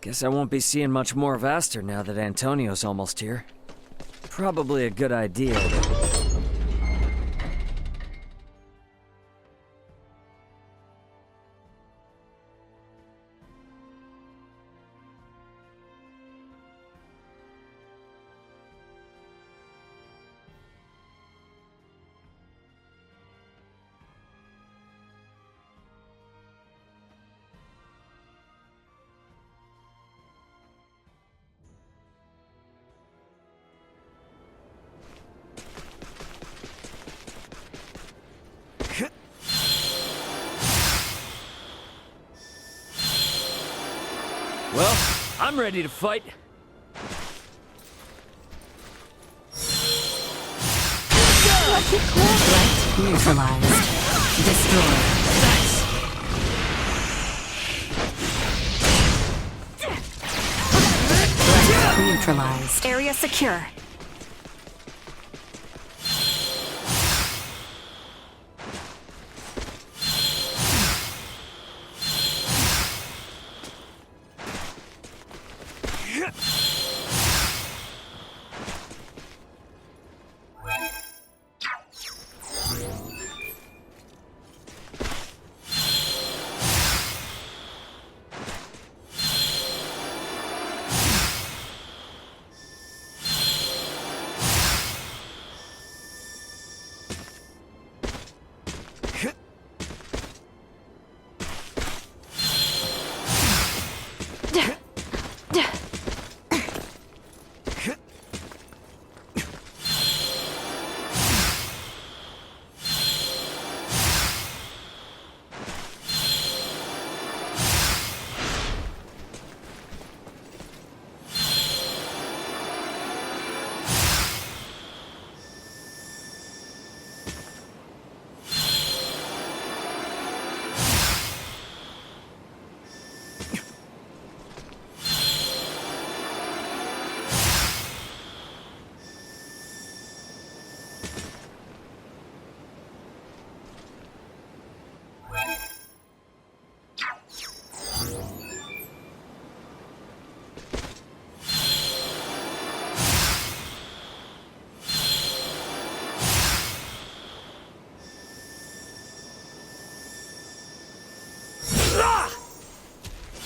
Guess I won't be seeing much more of Aster now that Antonio's almost here. Probably a good idea. Well, I'm ready to fight. Threat neutralized. Destroyed. Nice. Threat neutralized. Area secure.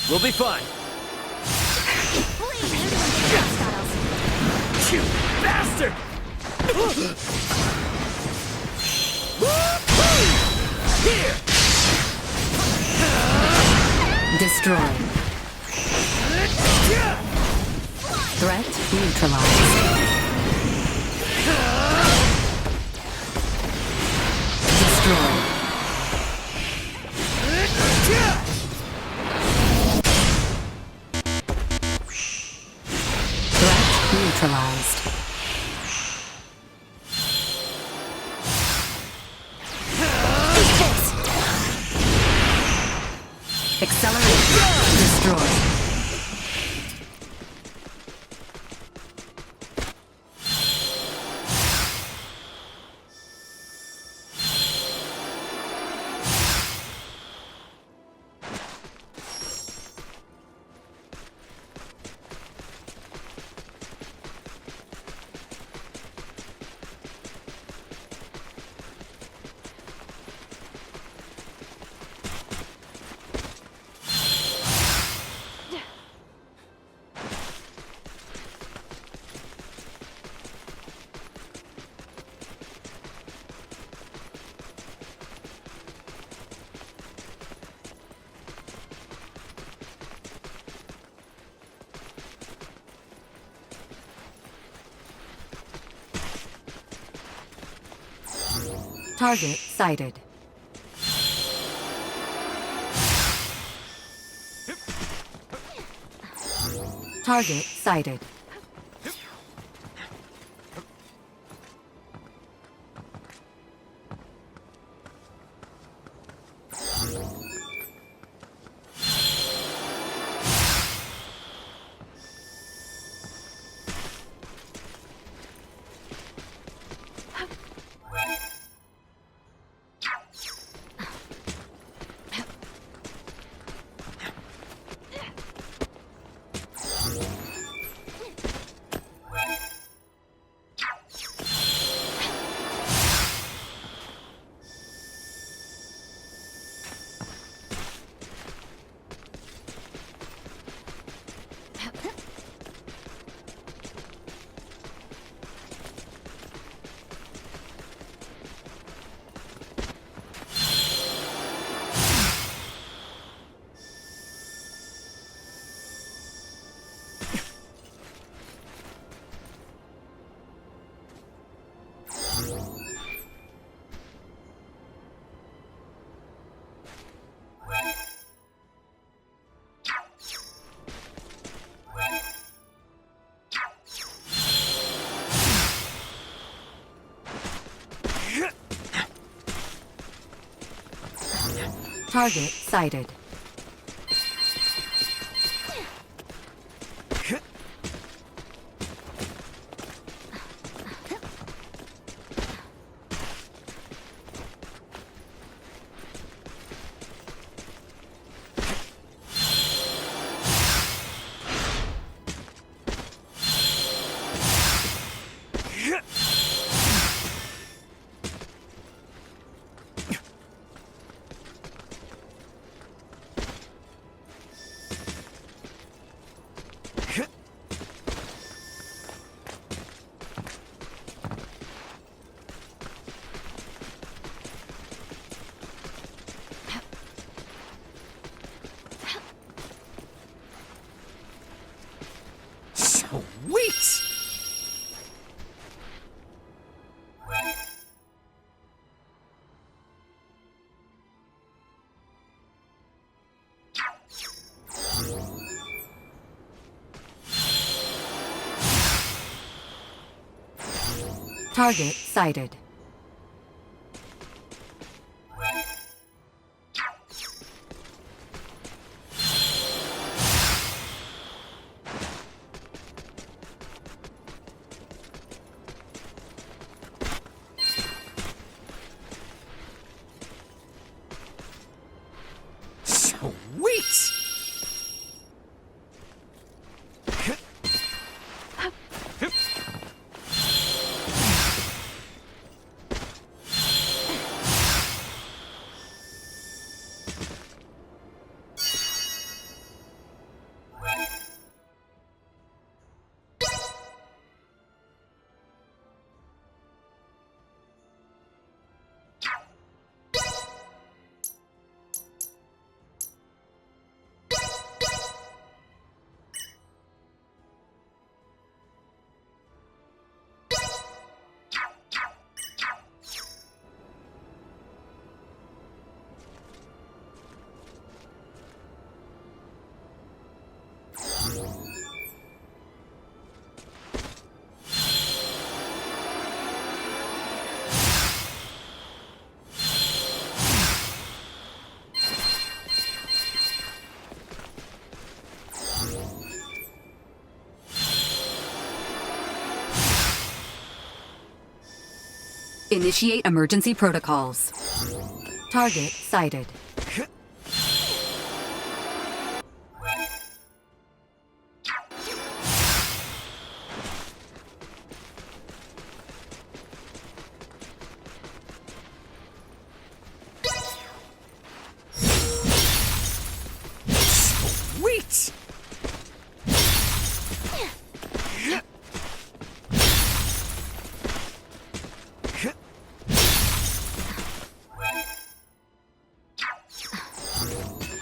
We'll be fine. You bastard! Here! Destroyed. Threat neutralized. Destroyed. Threat neutralized. Acceleration destroyed. Target sighted. Target sighted. Target sighted. Sweet! Target sighted. Sweet! Initiate emergency protocols. Target sighted. Sweet!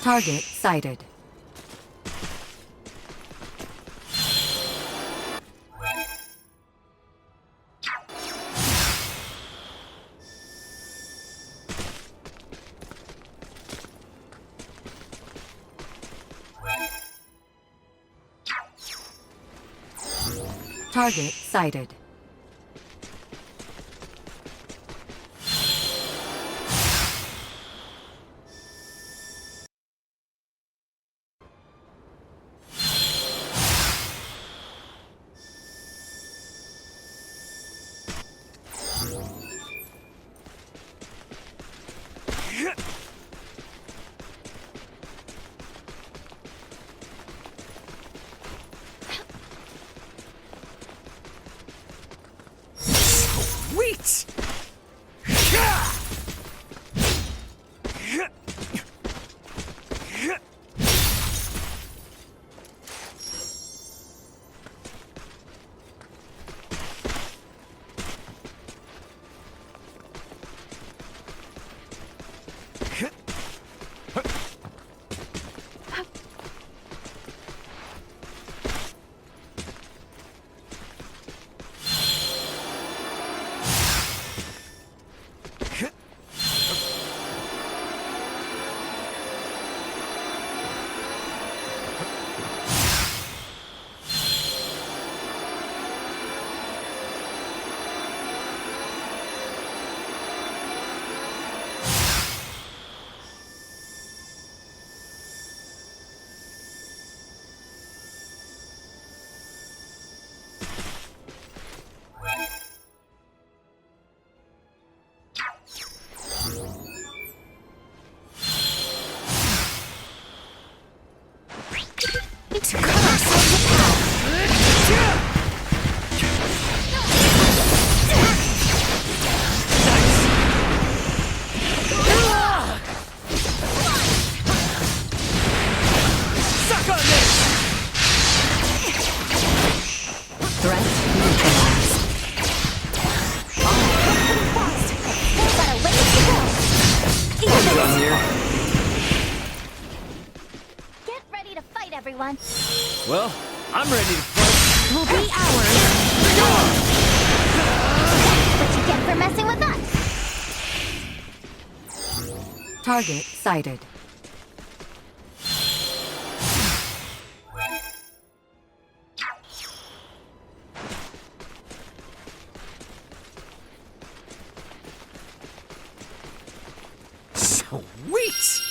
Target sighted. Target sighted. one. Well, I'm ready to fight. Will be ours. What you get for messing with us? Target sighted. Sweet!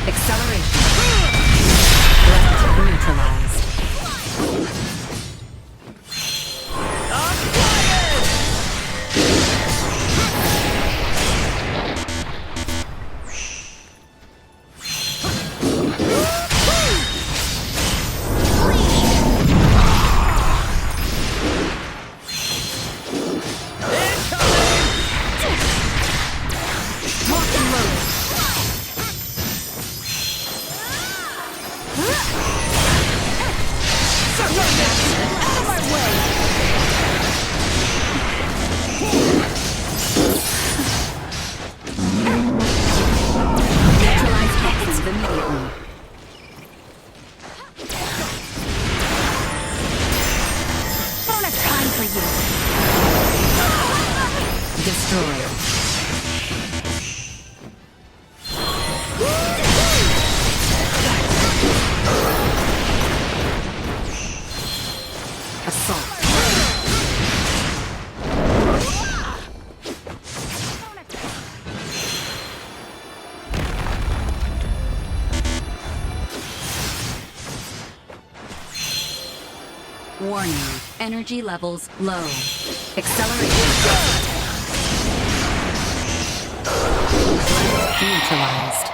Acceleration. Threat neutralized. Neutralize toxins immediately. Don't have time for you. Destroyed. Assault. Warning. Energy levels low. Acceleration. Neutralized.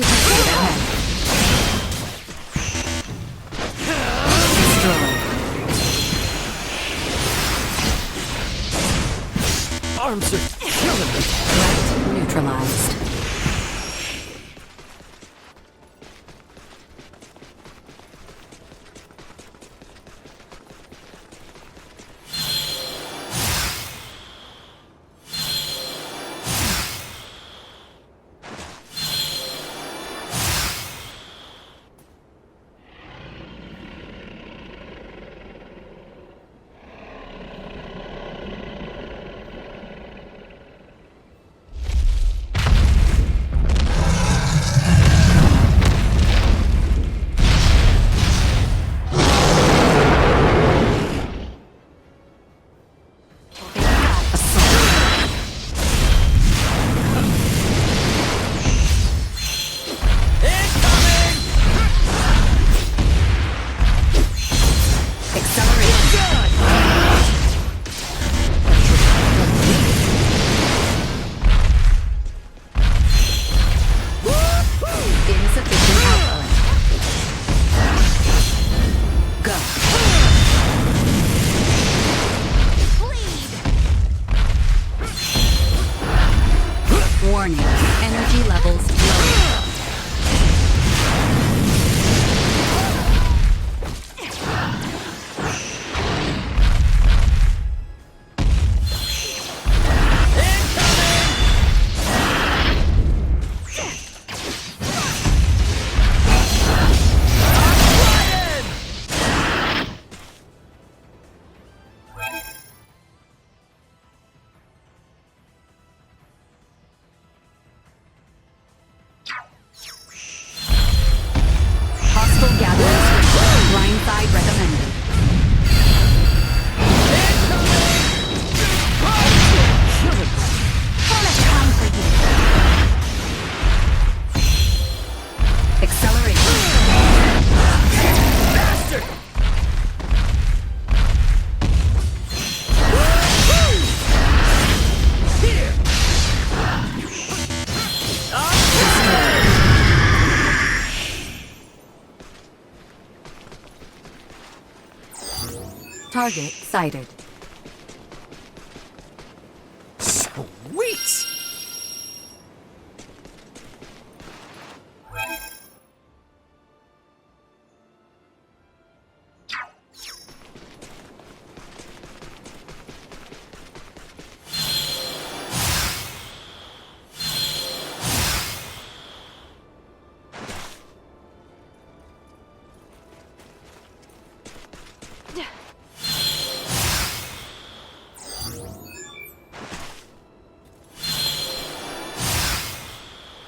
Detected ahead. Destroyed. Arms are killing me. Threat neutralized. Insufficient output. Go. Warning. Energy levels low. Hostile gatherers. Blindside recommended. Don't have time for you. Acceleration. Bastard! Here! Target sighted. Sweet!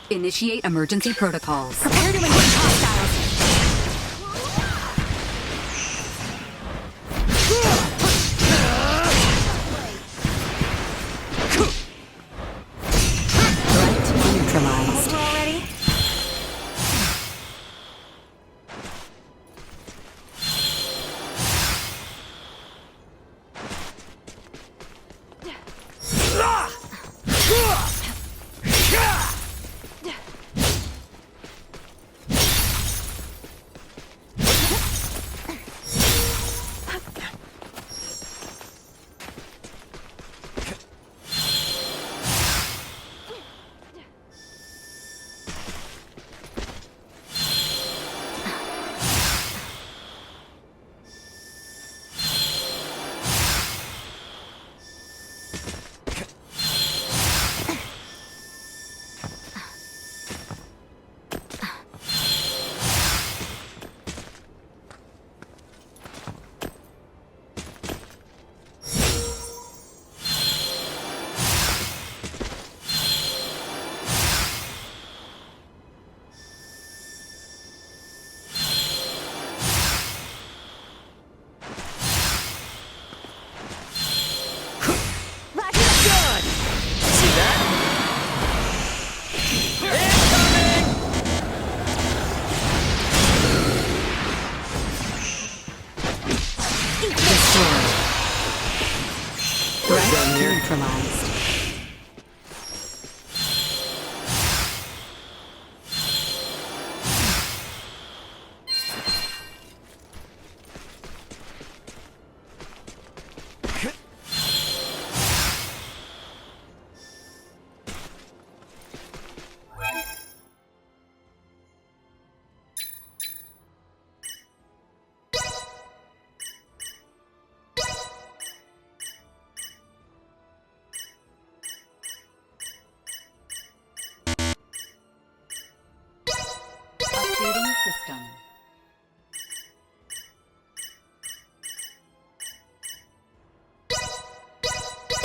Initiate emergency protocols. Prepare to engage hostiles. Threat neutralized. Already? system.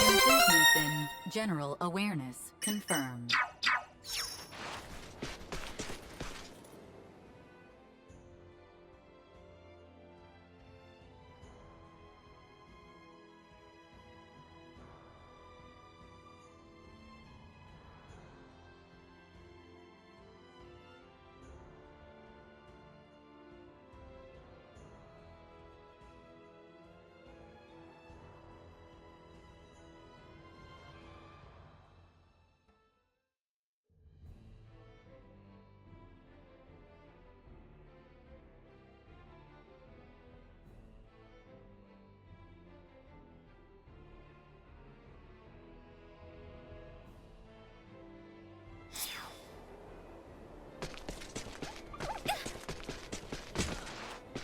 Improvements in general awareness confirmed.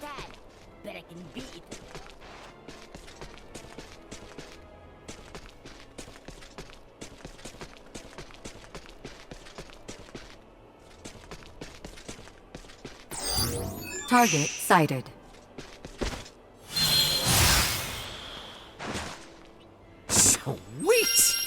Dad, bet I can beat it. Target sighted. Sweet!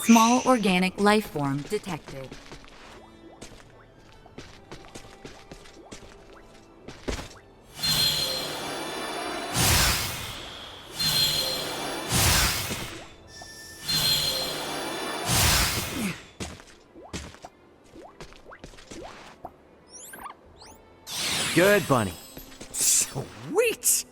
Small organic life form detected. Good, Bunny. Sweet!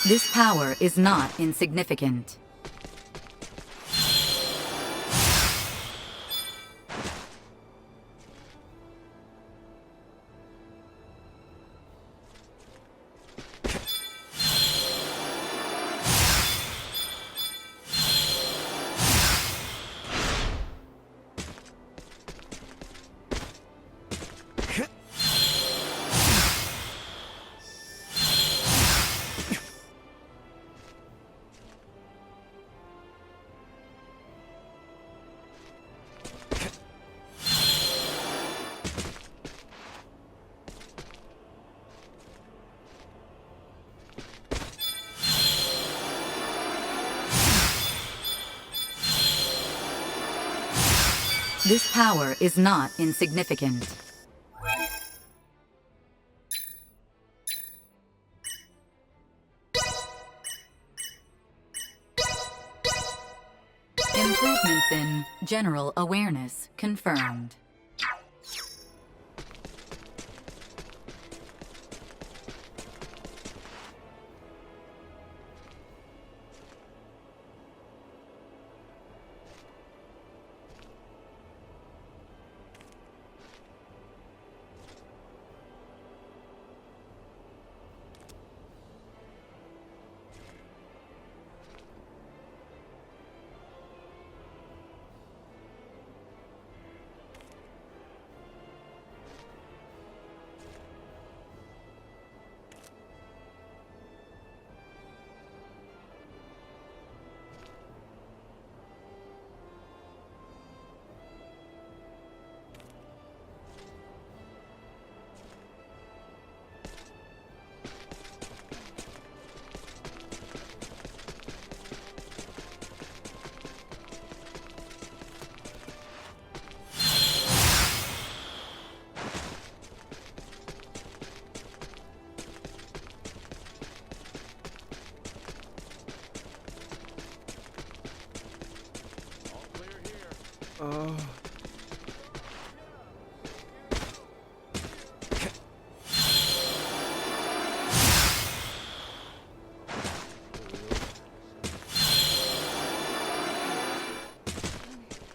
This power is not insignificant. This power is not insignificant. Improvements in general awareness confirmed.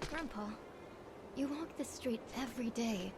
Grandpa, you walk the street every day.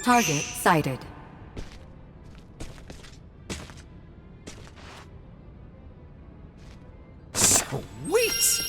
Target sighted. Sweet!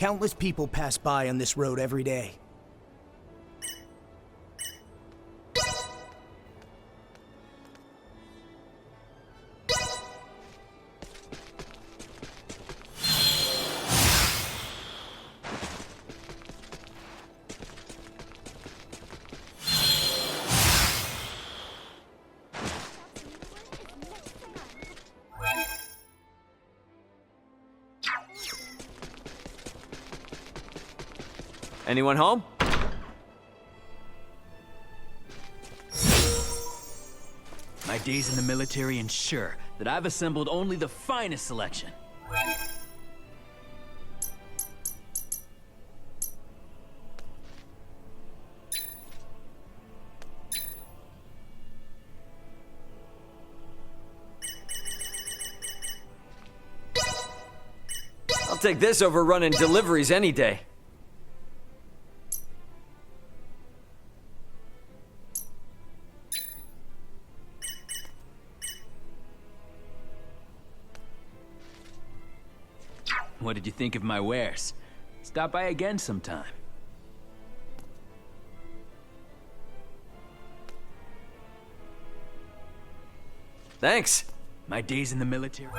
Countless people pass by on this road every day. Anyone home? My days in the military ensure that I've assembled only the finest selection. I'll take this over running deliveries any day. What did you think of my wares? Stop by again sometime. Thanks. My days in the military.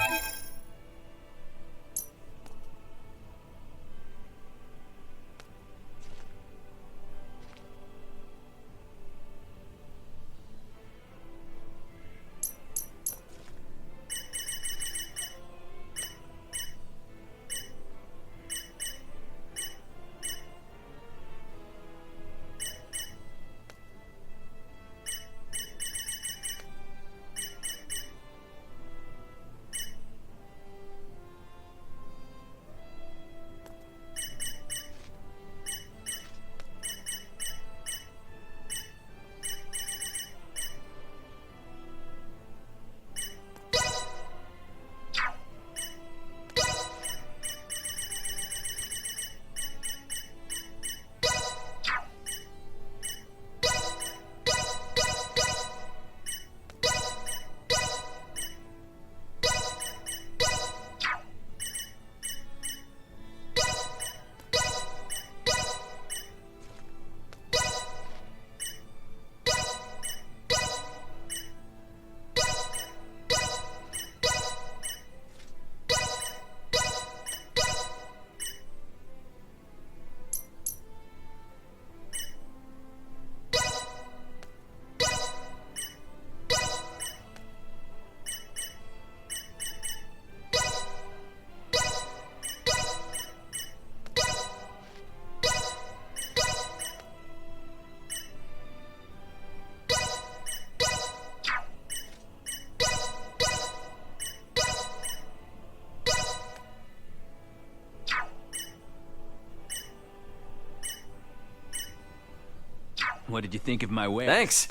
What did you think of my wares? Thanks.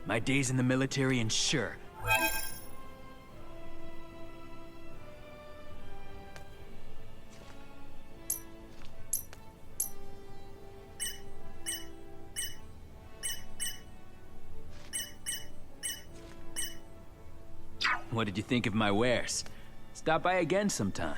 My days in the military ensure. What did you think of my wares? Stop by again sometime.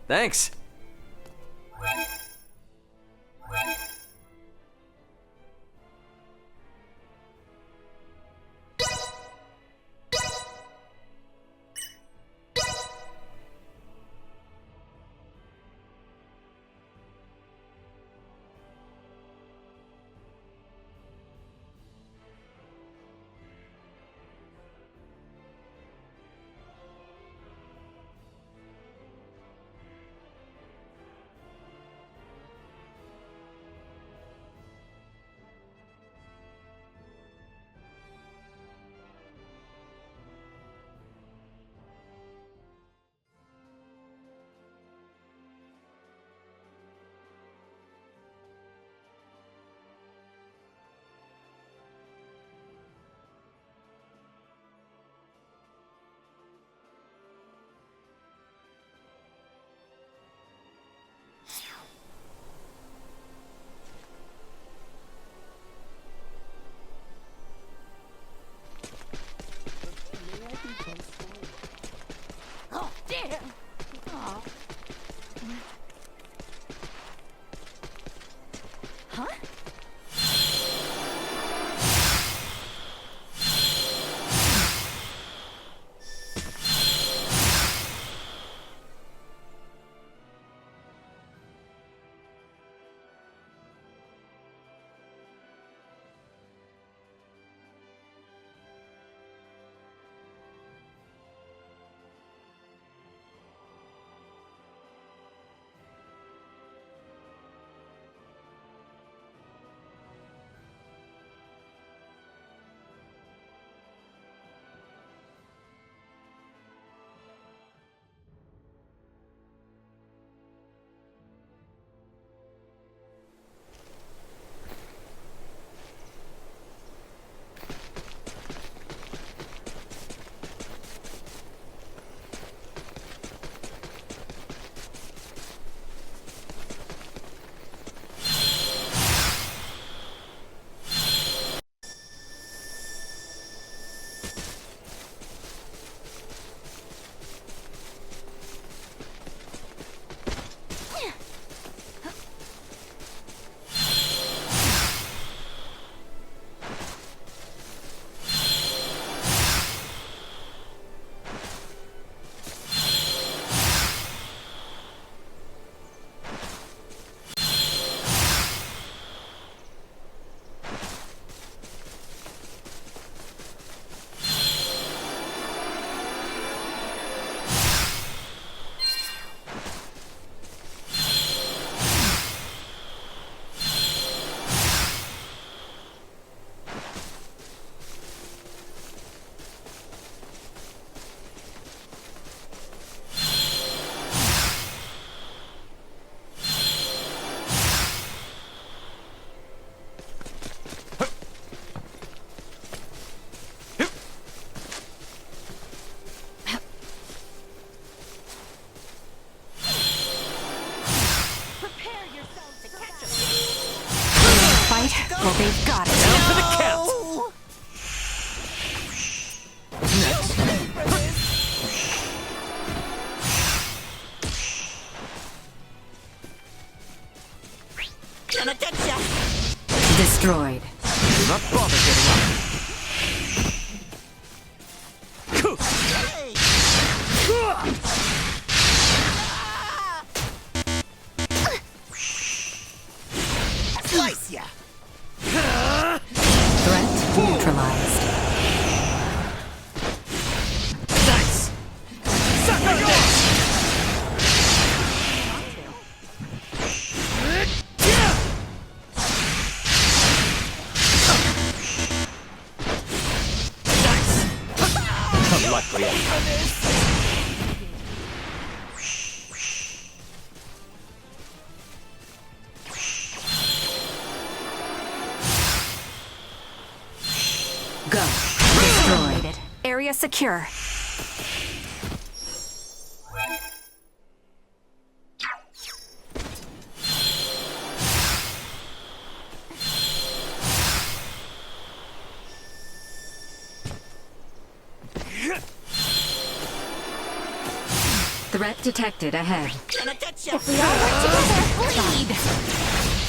Thanks. Oh, damn! Aw. Huh? Well, they've got it. Down for the count! Gonna get ya! Destroyed. Do not bother getting up. Slice ya! Threat neutralized. Nice! Suck on this! Nice! Unlucky. Go. Destroyed. Area secure. Threat detected ahead. Gonna get ya! We all work together. Lead.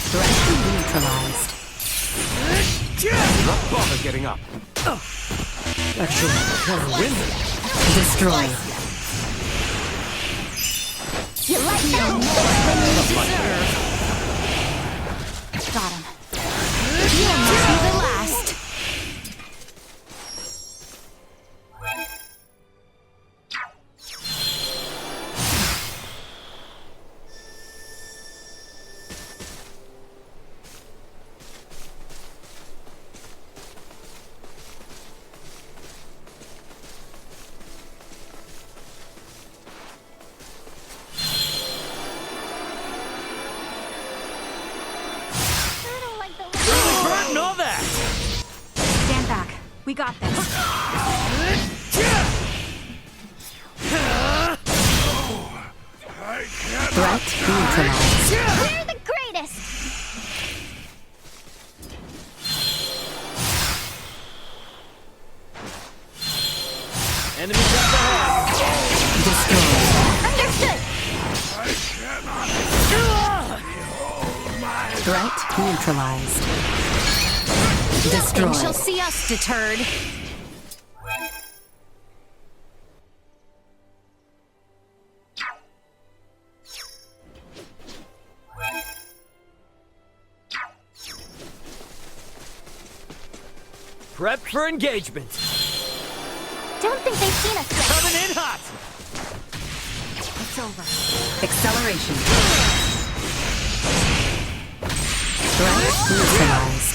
Threat neutralized. Not bother getting up. Actually, kind of windy. Destroyed. You like that? Than you deserve. Got him. You almost be the last. I don't like the Burn all that! Stand back. We got this. Threat neutralized. We're the greatest. Enemy up ahead! Destroyed. Understood. Threat neutralized. Nothing shall Destroyed. see us deterred. Prep for engagement! Don't think they've seen us yet. Coming in hot! It's over. Acceleration. Threat neutralized.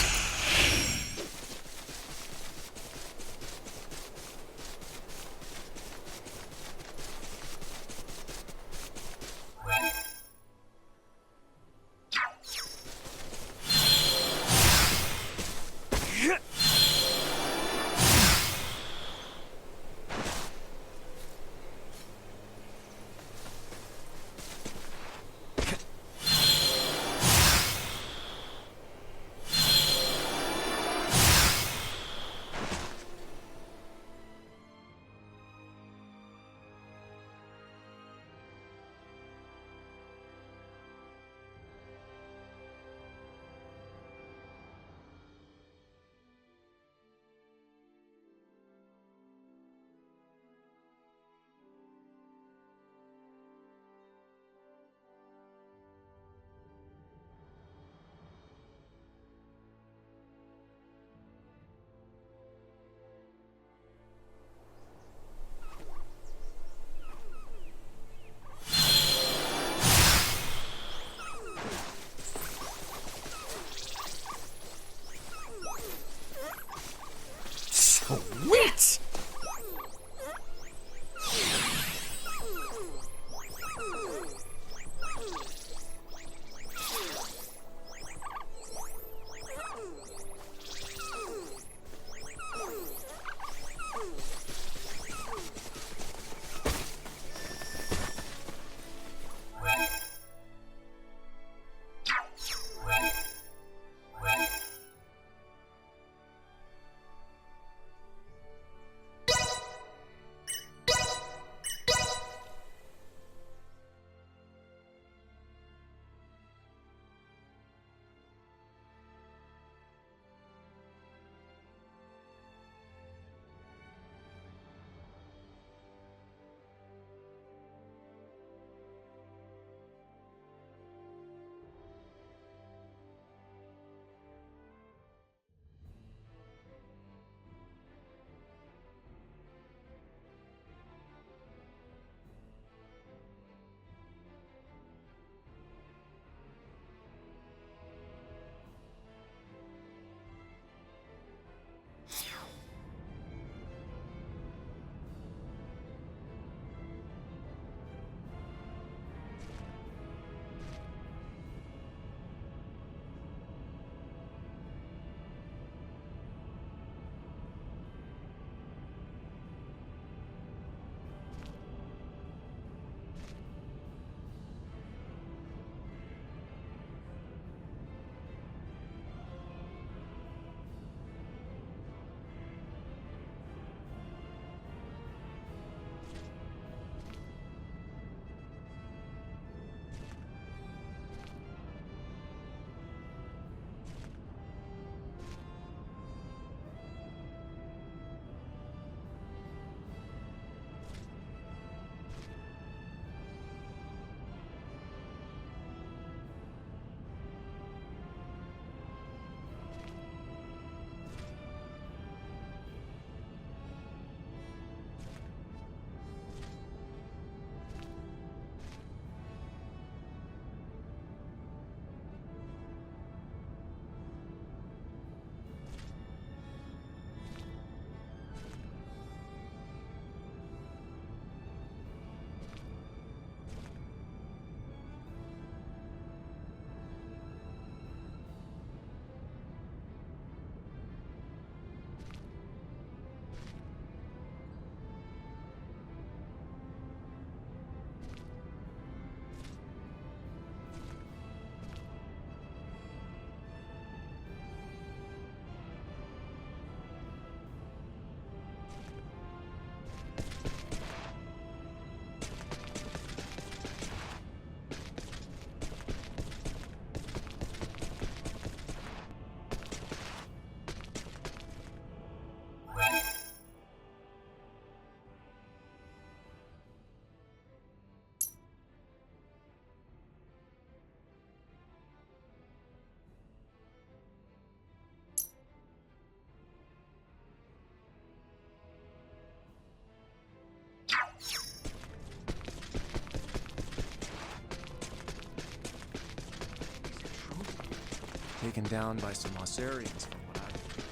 Sweet! taken down by some Mosserians from what I hear.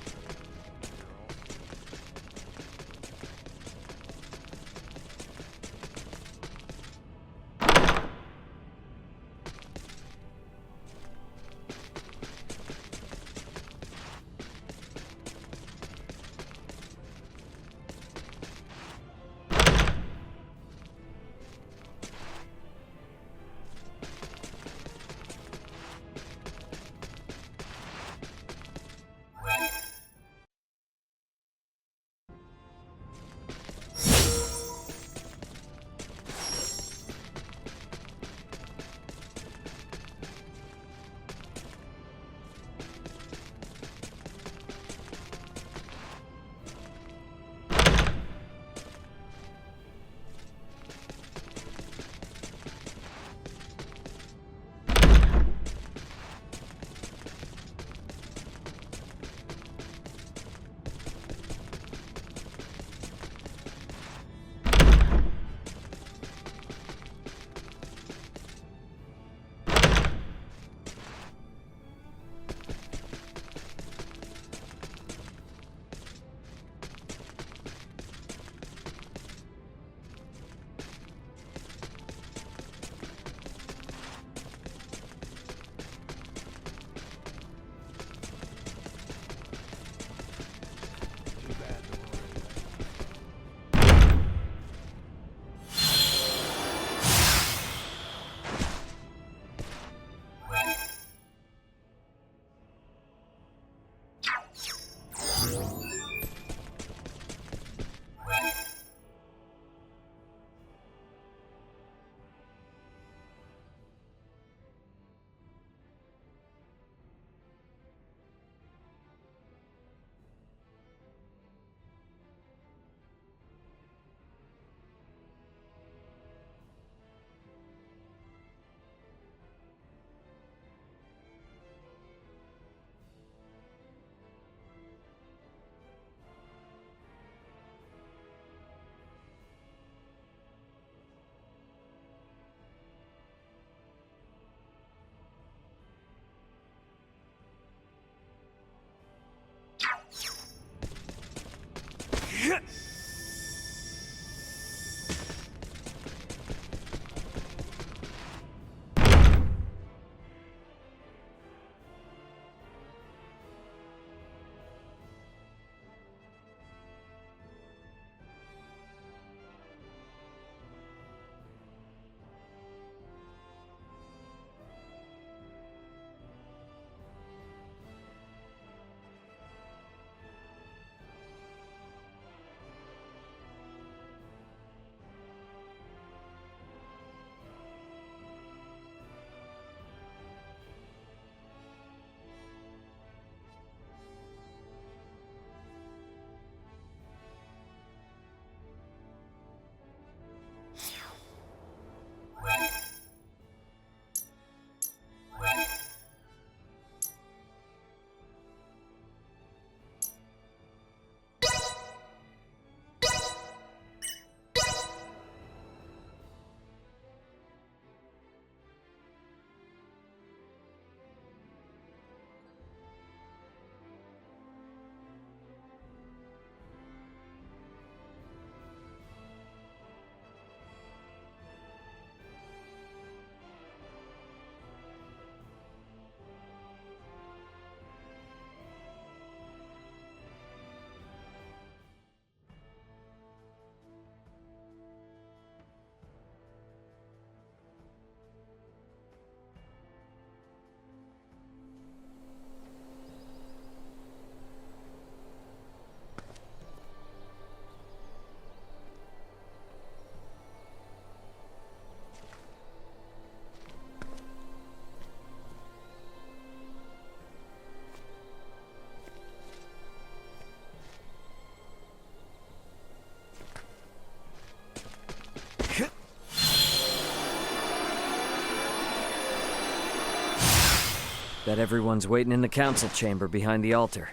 Bet everyone's waiting in the council chamber behind the altar.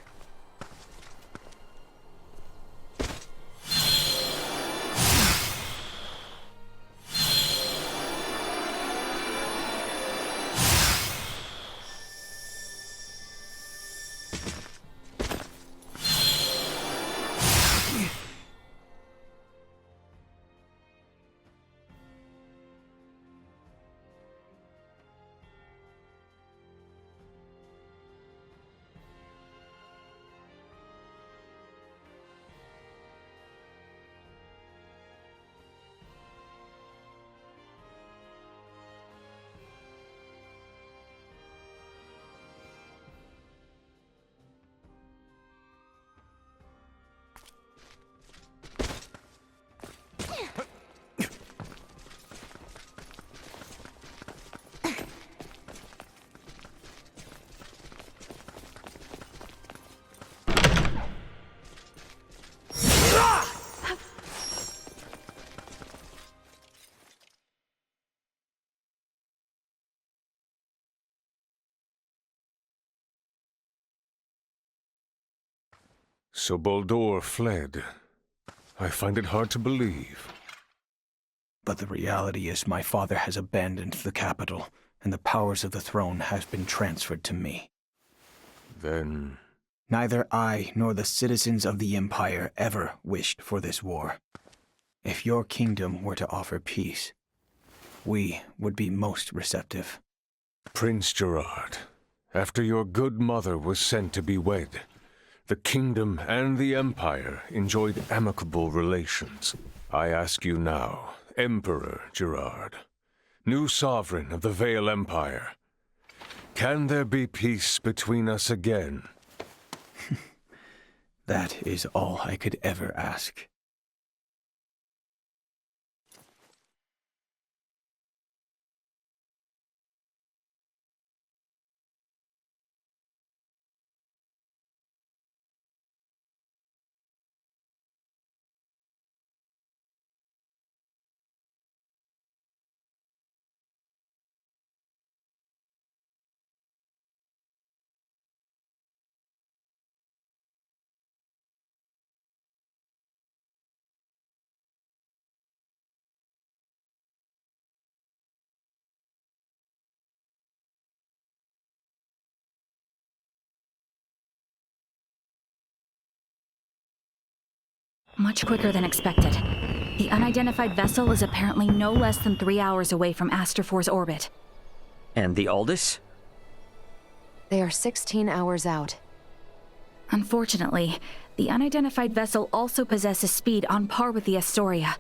So Boldor fled. I find it hard to believe. But the reality is my father has abandoned the capital, and the powers of the throne have been transferred to me. Then... Neither I nor the citizens of the Empire ever wished for this war. If your kingdom were to offer peace, we would be most receptive. Prince Gerard, after your good mother was sent to be wed, the kingdom and the Empire enjoyed amicable relations. I ask you now, Emperor Gerard, new sovereign of the Vale Empire, can there be peace between us again? That is all I could ever ask. Much quicker than expected. The unidentified vessel is apparently no less than 3 hours away from Aster-4's orbit. And the Aldous? They are 16 hours out. Unfortunately, the unidentified vessel also possesses speed on par with the Astoria.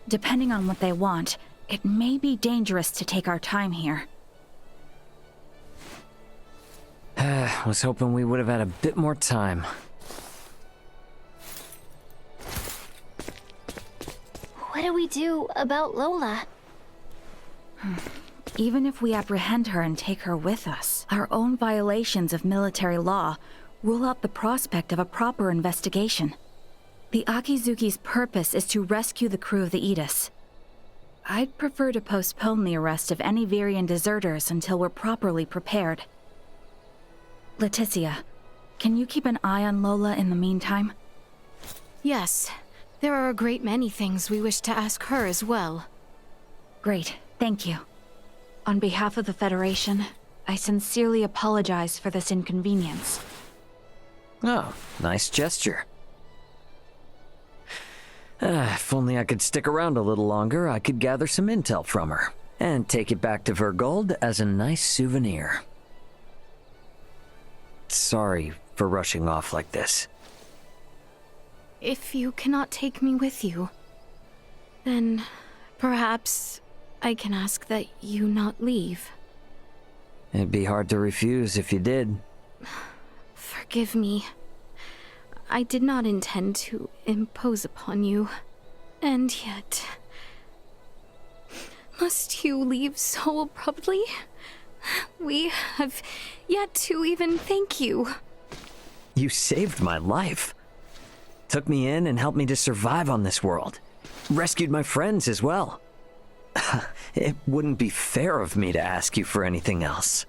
Depending on what they want, it may be dangerous to take our time here. Was hoping we would have had a bit more time. What do we do about Lola? Even if we apprehend her and take her with us, our own violations of military law rule out the prospect of a proper investigation. The Akizuki's purpose is to rescue the crew of the Aegis. I'd prefer to postpone the arrest of any Virian deserters until we're properly prepared. Leticia, can you keep an eye on Lola in the meantime? Yes. There are a great many things we wish to ask her as well. Great, thank you. On behalf of the Federation, I sincerely apologize for this inconvenience. Oh, nice gesture. If only I could stick around a little longer, I could gather some intel from her, and take it back to Vergold as a nice souvenir. Sorry for rushing off like this. If you cannot take me with you, then perhaps I can ask that you not leave. It'd be hard to refuse if you did. Forgive me. I did not intend to impose upon you. And yet... Must you leave so abruptly? We have yet to even thank you. You saved my life. Took me in and helped me to survive on this world. Rescued my friends as well. It wouldn't be fair of me to ask you for anything else.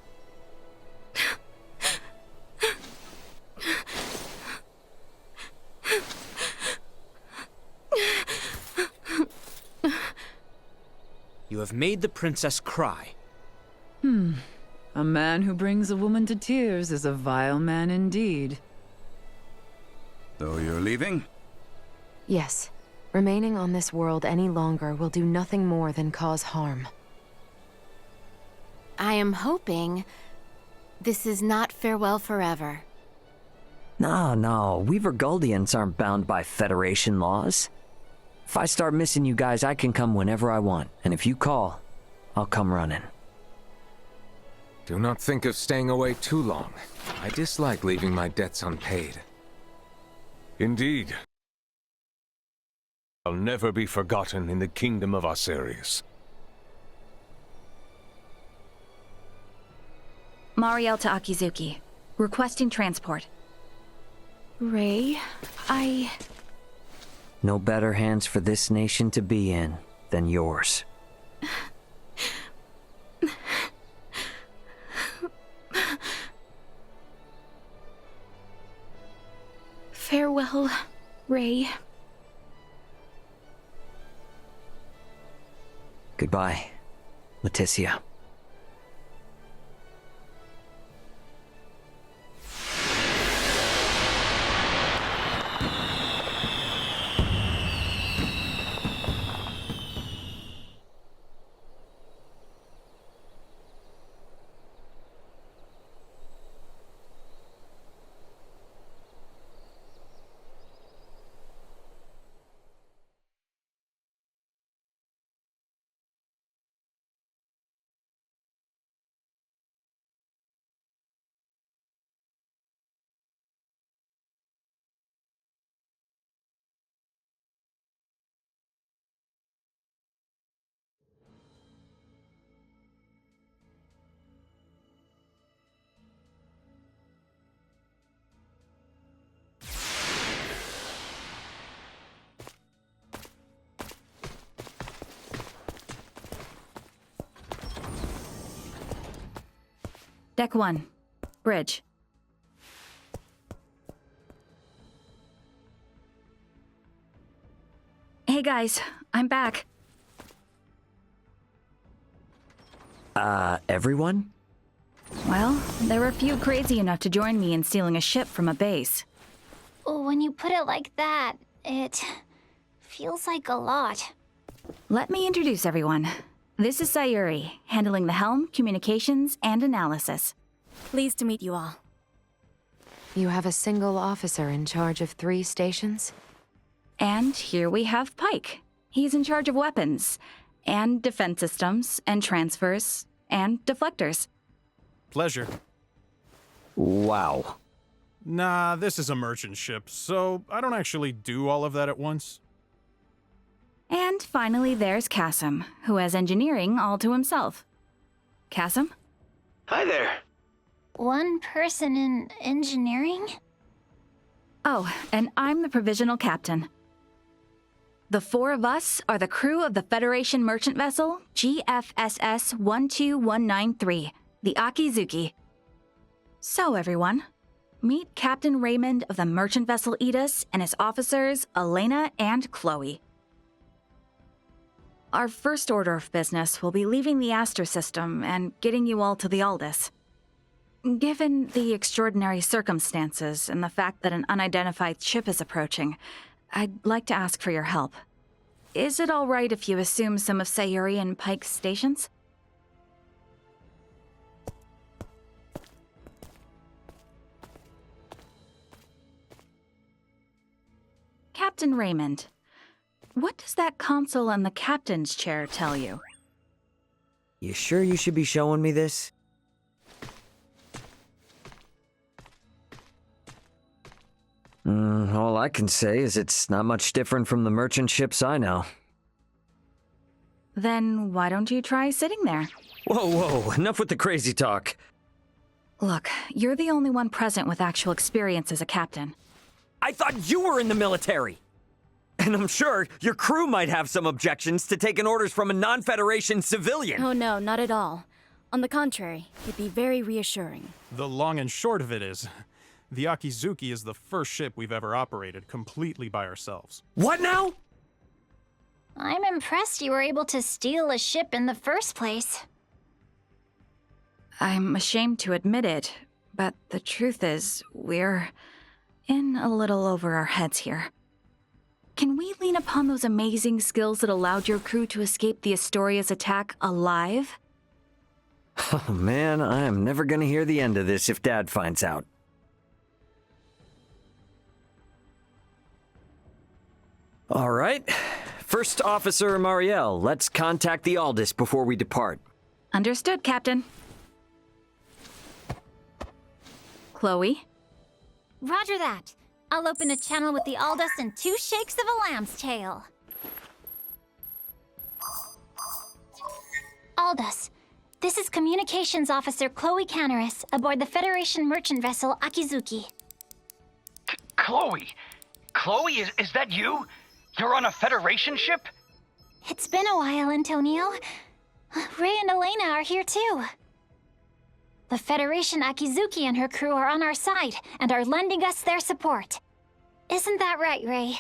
You have made the princess cry. A man who brings a woman to tears is a vile man indeed. So you're leaving? Yes. Remaining on this world any longer will do nothing more than cause harm. I am hoping this is not farewell forever. No, we Vergoldians aren't bound by Federation laws. If I start missing you guys, I can come whenever I want, and if you call, I'll come running. Do not think of staying away too long. I dislike leaving my debts unpaid. Indeed. I'll never be forgotten in the kingdom of Asarius. Mariel to Akizuki. Requesting transport. Ray, No better hands for this nation to be in than yours. Farewell, Ray. Goodbye, Leticia. Deck 1. Bridge. Hey guys, I'm back. Everyone? Well, there were a few crazy enough to join me in stealing a ship from a base. When you put it like that, it feels like a lot. Let me introduce everyone. This is Sayuri, handling the helm, communications, and analysis. Pleased to meet you all. You have a single officer in charge of 3 stations? And here we have Pike. He's in charge of weapons, and defense systems, and transfers, and deflectors. Pleasure. Wow. Nah, this is a merchant ship, so I don't actually do all of that at once. And finally, there's Kasim, who has engineering all to himself. Kasim? Hi there. One person in engineering? Oh, and I'm the provisional captain. The 4 of us are the crew of the Federation merchant vessel GFSS 12193, the Akizuki. So, everyone, meet Captain Raymond of the merchant vessel Edis and his officers Elena and Chloe. Our first order of business will be leaving the Aster system and getting you all to the Aldous. Given the extraordinary circumstances and the fact that an unidentified ship is approaching, I'd like to ask for your help. Is it all right if you assume some of Sayuri and Pike's stations? Captain Raymond, what does that console on the captain's chair tell you? You sure you should be showing me this? All I can say is it's not much different from the merchant ships I know. Then why don't you try sitting there? Whoa, enough with the crazy talk. Look, you're the only one present with actual experience as a captain. I thought you were in the military! And I'm sure your crew might have some objections to taking orders from a non-Federation civilian. Oh no, not at all. On the contrary, it'd be very reassuring. The long and short of it is, the Akizuki is the first ship we've ever operated completely by ourselves. What now? I'm impressed you were able to steal a ship in the first place. I'm ashamed to admit it, but the truth is, we're in a little over our heads here. Can we lean upon those amazing skills that allowed your crew to escape the Astoria's attack alive? Oh man, I am never gonna hear the end of this if Dad finds out. All right. First Officer Marielle, let's contact the Aldous before we depart. Understood, Captain. Chloe? Roger that. I'll open a channel with the Aldous in 2 shakes of a lamb's tail. Aldous, this is Communications Officer Chloe Canaris aboard the Federation merchant vessel Akizuki. Chloe? Chloe, is that you? You're on a Federation ship? It's been a while, Antonio. Ray and Elena are here too. The Federation Akizuki and her crew are on our side and are lending us their support. Isn't that right, Ray?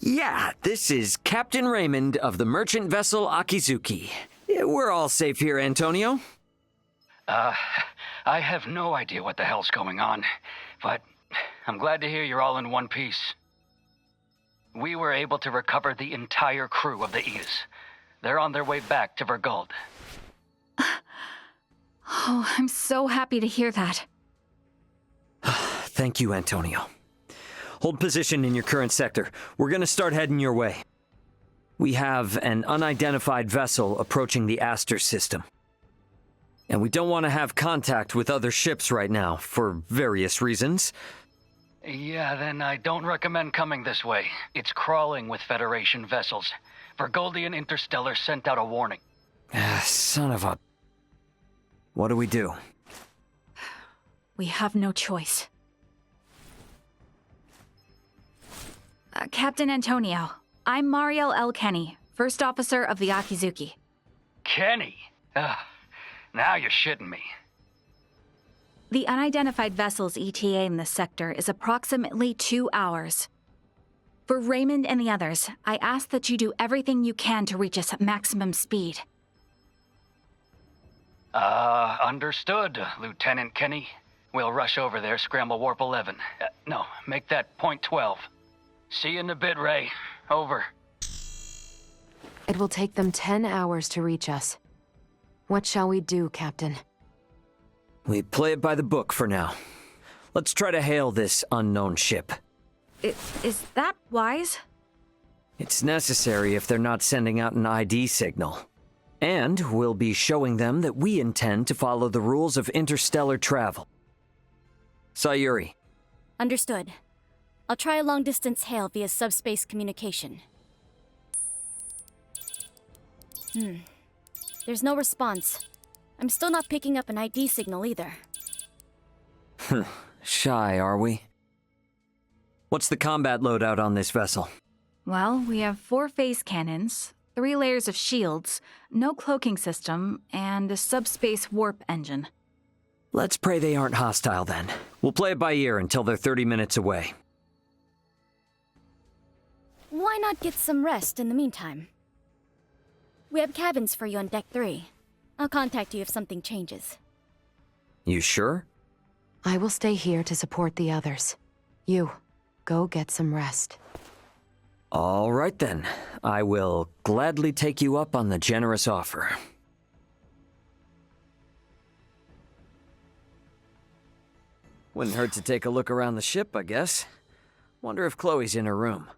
Yeah, this is Captain Raymond of the merchant vessel Akizuki. We're all safe here, Antonio. I have no idea what the hell's going on, but I'm glad to hear you're all in one piece. We were able to recover the entire crew of the Aegis. They're on their way back to Verguld. Oh, I'm so happy to hear that. Thank you, Antonio. Hold position in your current sector. We're gonna start heading your way. We have an unidentified vessel approaching the Aster system. And we don't want to have contact with other ships right now, for various reasons. Yeah, then I don't recommend coming this way. It's crawling with Federation vessels. Verguldian Interstellar sent out a warning. Son of a... What do we do? We have no choice. Captain Antonio, I'm Mariel L. Kenny, First Officer of the Akizuki. Kenny? Now you're shitting me. The unidentified vessel's ETA in this sector is approximately 2 hours. For Raymond and the others, I ask that you do everything you can to reach us at maximum speed. Understood, Lieutenant Kenny. We'll rush over there, scramble warp 11. No, make that point 12. See you in a bit, Ray. Over. It will take them 10 hours to reach us. What shall we do, Captain? We play it by the book for now. Let's try to hail this unknown ship. Is that wise? It's necessary if they're not sending out an ID signal. And we'll be showing them that we intend to follow the rules of interstellar travel. Sayuri. Understood. I'll try a long-distance hail via subspace communication. There's no response. I'm still not picking up an ID signal either. Shy, are we? What's the combat loadout on this vessel? Well, we have 4 phase cannons, 3 layers of shields, no cloaking system, and a subspace warp engine. Let's pray they aren't hostile then. We'll play it by ear until they're 30 minutes away. Why not get some rest in the meantime? We have cabins for you on Deck 3. I'll contact you if something changes. You sure? I will stay here to support the others. You, go get some rest. All right then. I will gladly take you up on the generous offer. Wouldn't hurt to take a look around the ship, I guess. Wonder if Chloe's in her room.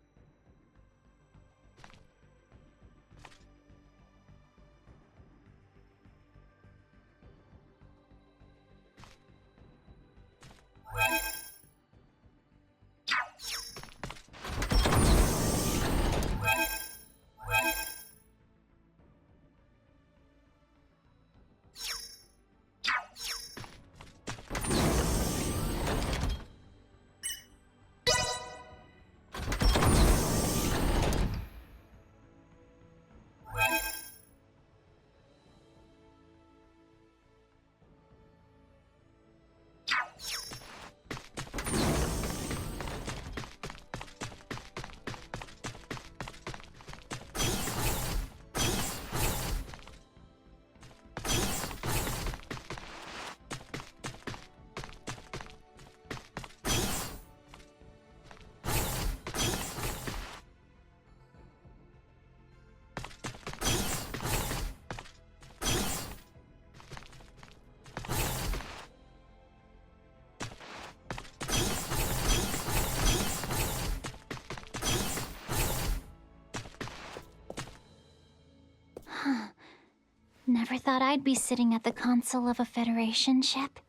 Never thought I'd be sitting at the console of a Federation ship.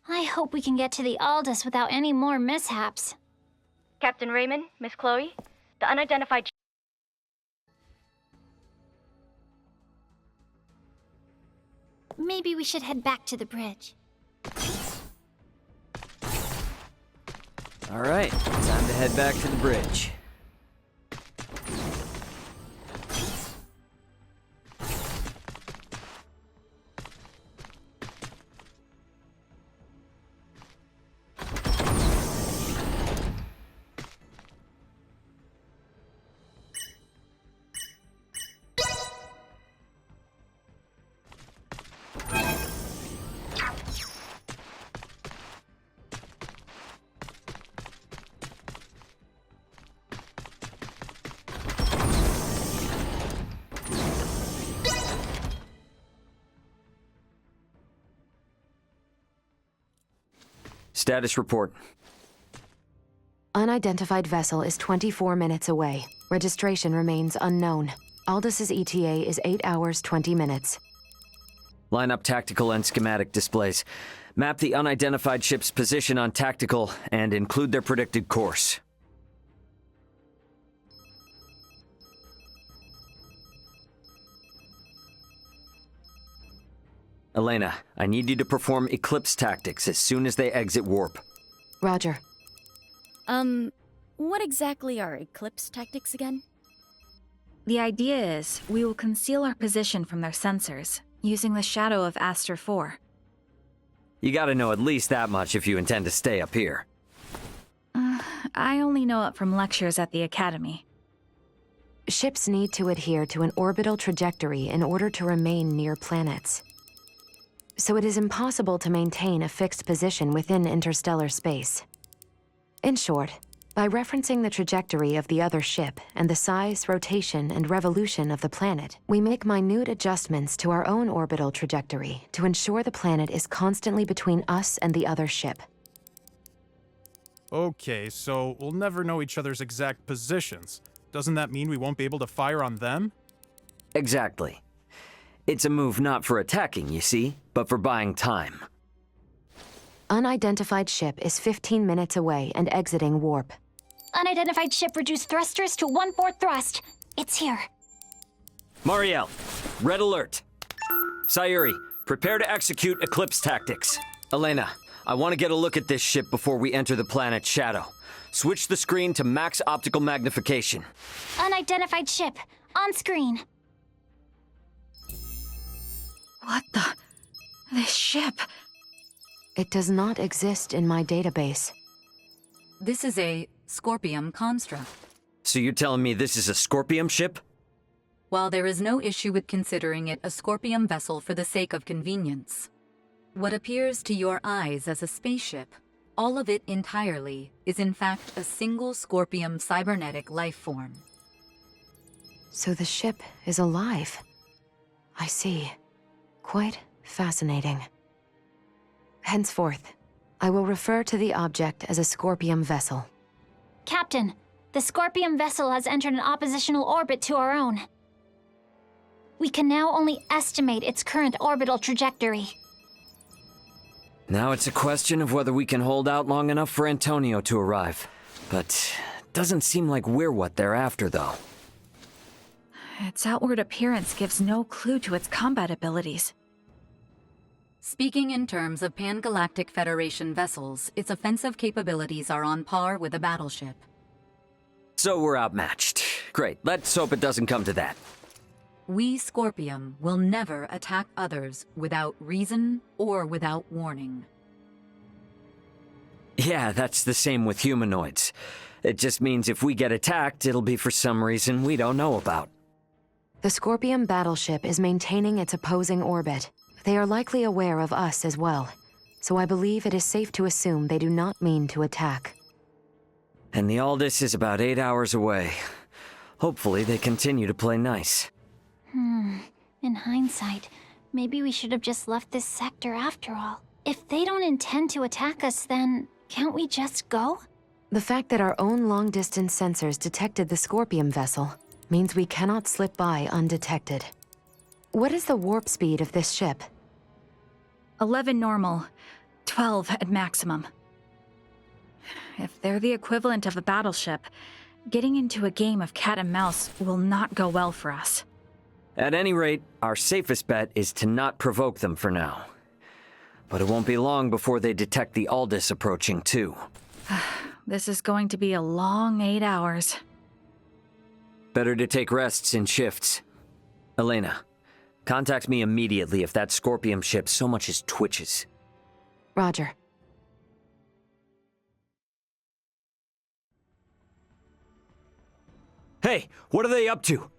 I hope we can get to the Aldous without any more mishaps. Captain Raymond, Miss Chloe, the unidentified... Maybe we should head back to the bridge. All right, time to head back to the bridge. Status report. Unidentified vessel is 24 minutes away. Registration remains unknown. Aldous' ETA is 8 hours, 20 minutes. Line up tactical and schematic displays. Map the unidentified ship's position on tactical and include their predicted course. Elena, I need you to perform Eclipse tactics as soon as they exit warp. Roger. What exactly are Eclipse tactics again? The idea is we will conceal our position from their sensors, using the shadow of Aster 4. You gotta know at least that much if you intend to stay up here. I only know it from lectures at the Academy. Ships need to adhere to an orbital trajectory in order to remain near planets. So it is impossible to maintain a fixed position within interstellar space. In short, by referencing the trajectory of the other ship and the size, rotation, and revolution of the planet, we make minute adjustments to our own orbital trajectory to ensure the planet is constantly between us and the other ship. Okay, so we'll never know each other's exact positions. Doesn't that mean we won't be able to fire on them? Exactly. It's a move not for attacking, you see, but for buying time. Unidentified ship is 15 minutes away and exiting warp. Unidentified ship reduced thrusters to 1/4 thrust. It's here. Mariel, red alert. Sayuri, prepare to execute Eclipse tactics. Elena, I want to get a look at this ship before we enter the planet's shadow. Switch the screen to max optical magnification. Unidentified ship. On screen. What the? This ship... It does not exist in my database. This is a Scorpium construct. So you're telling me this is a Scorpium ship? While there is no issue with considering it a Scorpium vessel for the sake of convenience, what appears to your eyes as a spaceship, all of it entirely, is in fact a single Scorpium cybernetic life form. So the ship is alive. I see. Quite fascinating. Henceforth, I will refer to the object as a Scorpium vessel. Captain, the Scorpium vessel has entered an oppositional orbit to our own. We can now only estimate its current orbital trajectory. Now it's a question of whether we can hold out long enough for Antonio to arrive. But doesn't seem like we're what they're after, though. Its outward appearance gives no clue to its combat abilities. Speaking in terms of Pan-Galactic Federation vessels, its offensive capabilities are on par with a battleship. So we're outmatched. Great, let's hope it doesn't come to that. We, Scorpium, will never attack others without reason or without warning. Yeah, that's the same with humanoids. It just means if we get attacked, it'll be for some reason we don't know about. The Scorpium battleship is maintaining its opposing orbit. They are likely aware of us as well, so I believe it is safe to assume they do not mean to attack. And the Aldous is about 8 hours away. Hopefully they continue to play nice. In hindsight, maybe we should have just left this sector after all. If they don't intend to attack us, then can't we just go? The fact that our own long-distance sensors detected the Scorpium vessel means we cannot slip by undetected. What is the warp speed of this ship? 11 normal, 12 at maximum. If they're the equivalent of a battleship, getting into a game of cat and mouse will not go well for us. At any rate, our safest bet is to not provoke them for now. But it won't be long before they detect the Aldous approaching, too. This is going to be a long 8 hours. Better to take rests in shifts. Elena, contact me immediately if that Scorpium ship so much as twitches. Roger. Hey, what are they up to?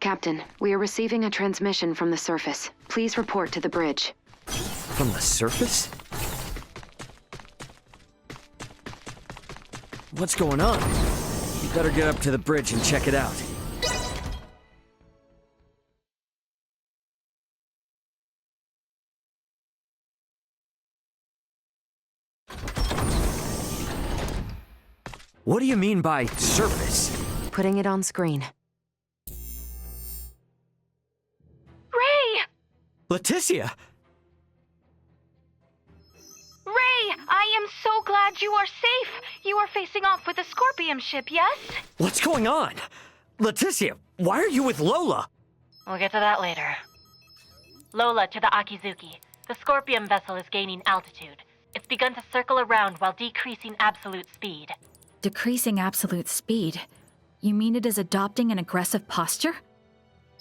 Captain, we are receiving a transmission from the surface. Please report to the bridge. From the surface? What's going on? You better get up to the bridge and check it out. What do you mean by surface? Putting it on screen. Ray! Leticia! Ray, I am so glad you are safe. You are facing off with a Scorpium ship, yes? What's going on? Leticia, why are you with Lola? We'll get to that later. Lola to the Akizuki. The Scorpium vessel is gaining altitude. It's begun to circle around while decreasing absolute speed. Decreasing absolute speed? You mean it is adopting an aggressive posture?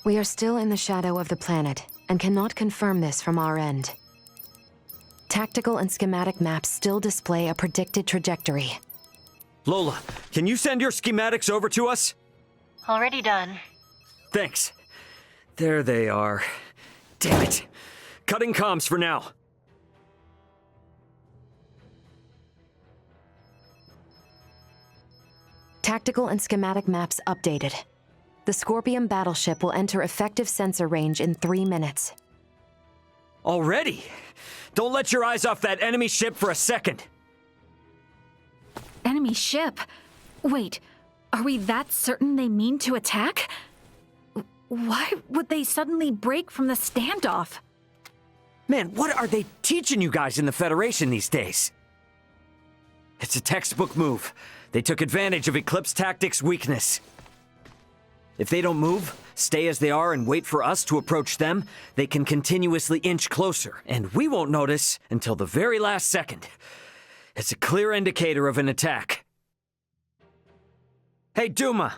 We are still in the shadow of the planet, and cannot confirm this from our end. Tactical and schematic maps still display a predicted trajectory. Lola, can you send your schematics over to us? Already done. Thanks. There they are. Damn it. Cutting comms for now. Tactical and schematic maps updated. The Scorpium battleship will enter effective sensor range in 3 minutes. Already? Don't let your eyes off that enemy ship for a second. Enemy ship? Wait, are we that certain they mean to attack? Why would they suddenly break from the standoff? Man, what are they teaching you guys in the Federation these days? It's a textbook move. They took advantage of Eclipse Tactics' weakness. If they don't move, stay as they are and wait for us to approach them, they can continuously inch closer, and we won't notice until the very last second. It's a clear indicator of an attack. Hey, Duma,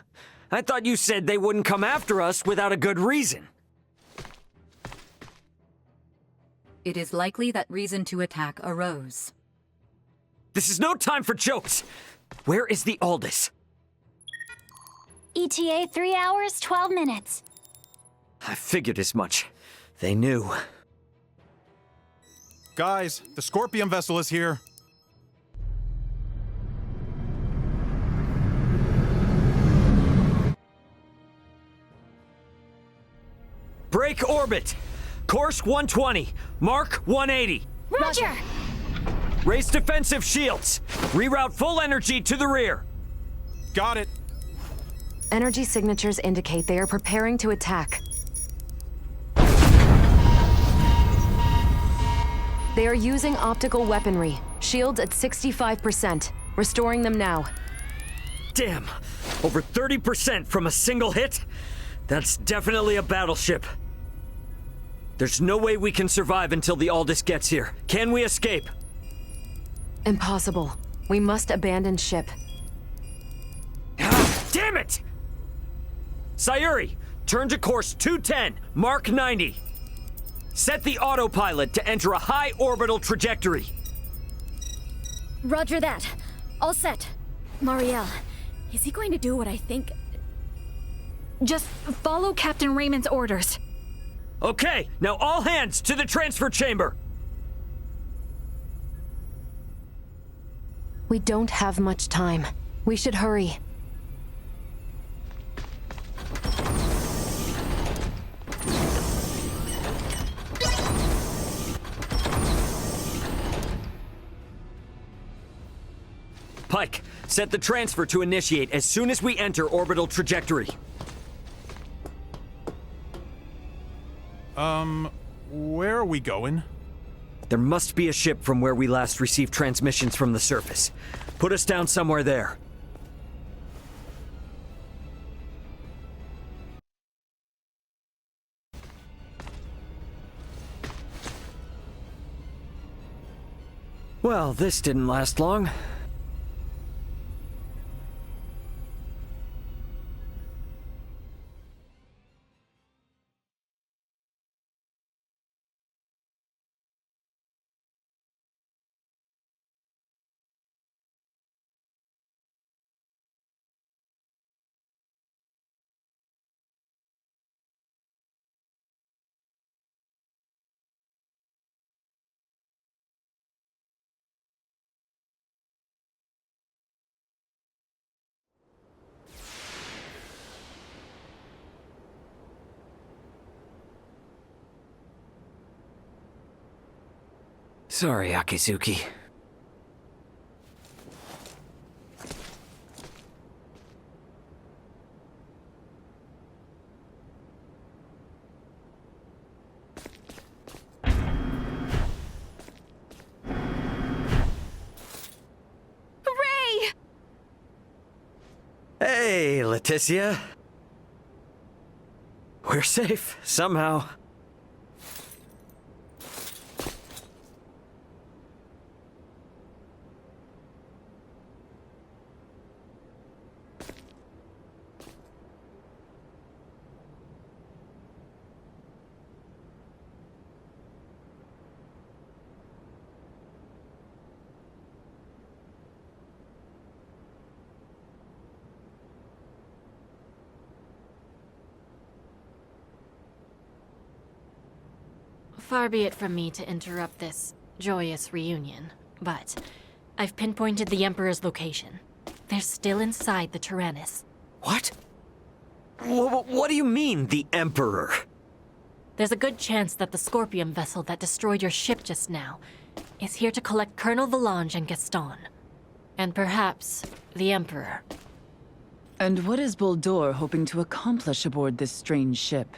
I thought you said they wouldn't come after us without a good reason. It is likely that reason to attack arose. This is no time for jokes! Where is the Aldous? ETA 3 hours, 12 minutes. I figured as much. They knew. Guys, the Scorpion vessel is here. Break orbit! Course 120, mark 180. Roger! Raise defensive shields. Reroute full energy to the rear. Got it. Energy signatures indicate they are preparing to attack. They are using optical weaponry. Shields at 65%. Restoring them now. Damn. Over 30% from a single hit? That's definitely a battleship. There's no way we can survive until the Aldous gets here. Can we escape? Impossible. We must abandon ship. Damn it! Sayuri, turn to course 210, mark 90. Set the autopilot to enter a high orbital trajectory. Roger that. All set. Marielle, is he going to do what I think? Just follow Captain Raymond's orders. Okay, now all hands to the transfer chamber. We don't have much time. We should hurry. Pike, set the transfer to initiate as soon as we enter orbital trajectory. Where are we going? There must be a ship from where we last received transmissions from the surface. Put us down somewhere there. Well, this didn't last long. Sorry, Akizuki. Leticia? We're safe, somehow. Far be it from me to interrupt this joyous reunion, but I've pinpointed the Emperor's location. They're still inside the Tyrannus. What? What do you mean, the Emperor? There's a good chance that the Scorpium vessel that destroyed your ship just now is here to collect Colonel Valange and Gaston. And perhaps the Emperor. And what is Boldor hoping to accomplish aboard this strange ship?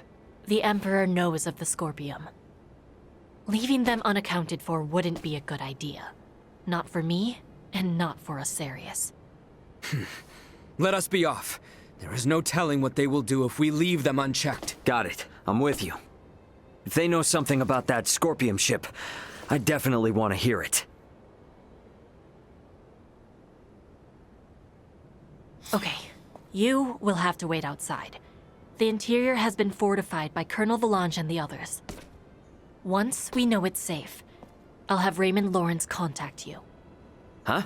The Emperor knows of the Scorpium. Leaving them unaccounted for wouldn't be a good idea. Not for me, and not for Asarius. Let us be off. There is no telling what they will do if we leave them unchecked. Got it. I'm with you. If they know something about that Scorpium ship, I definitely want to hear it. Okay, you will have to wait outside. The interior has been fortified by Colonel Valange and the others. Once we know it's safe, I'll have Raymond Lawrence contact you. Huh?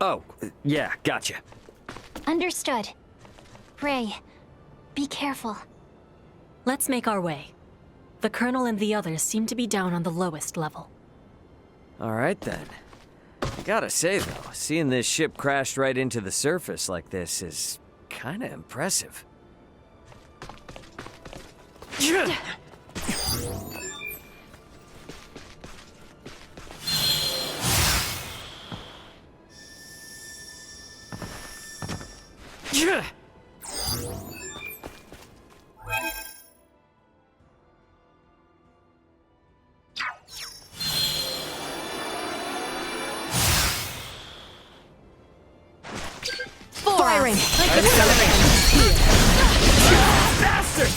Oh, yeah, gotcha. Understood. Ray, be careful. Let's make our way. The Colonel and the others seem to be down on the lowest level. Alright then. I gotta say though, seeing this ship crash right into the surface like this is kinda impressive. Firing! Bastard!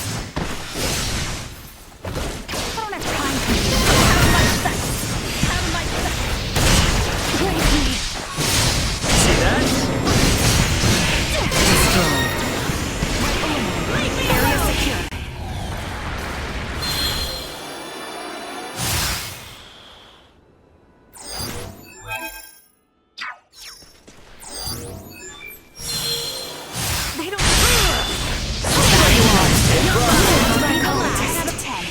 I don't have time for you. Out of my sight! Out of my sight! Praise me! See that? Leave me alone! Secure. They don't. There you are. I call it 10 out of 10.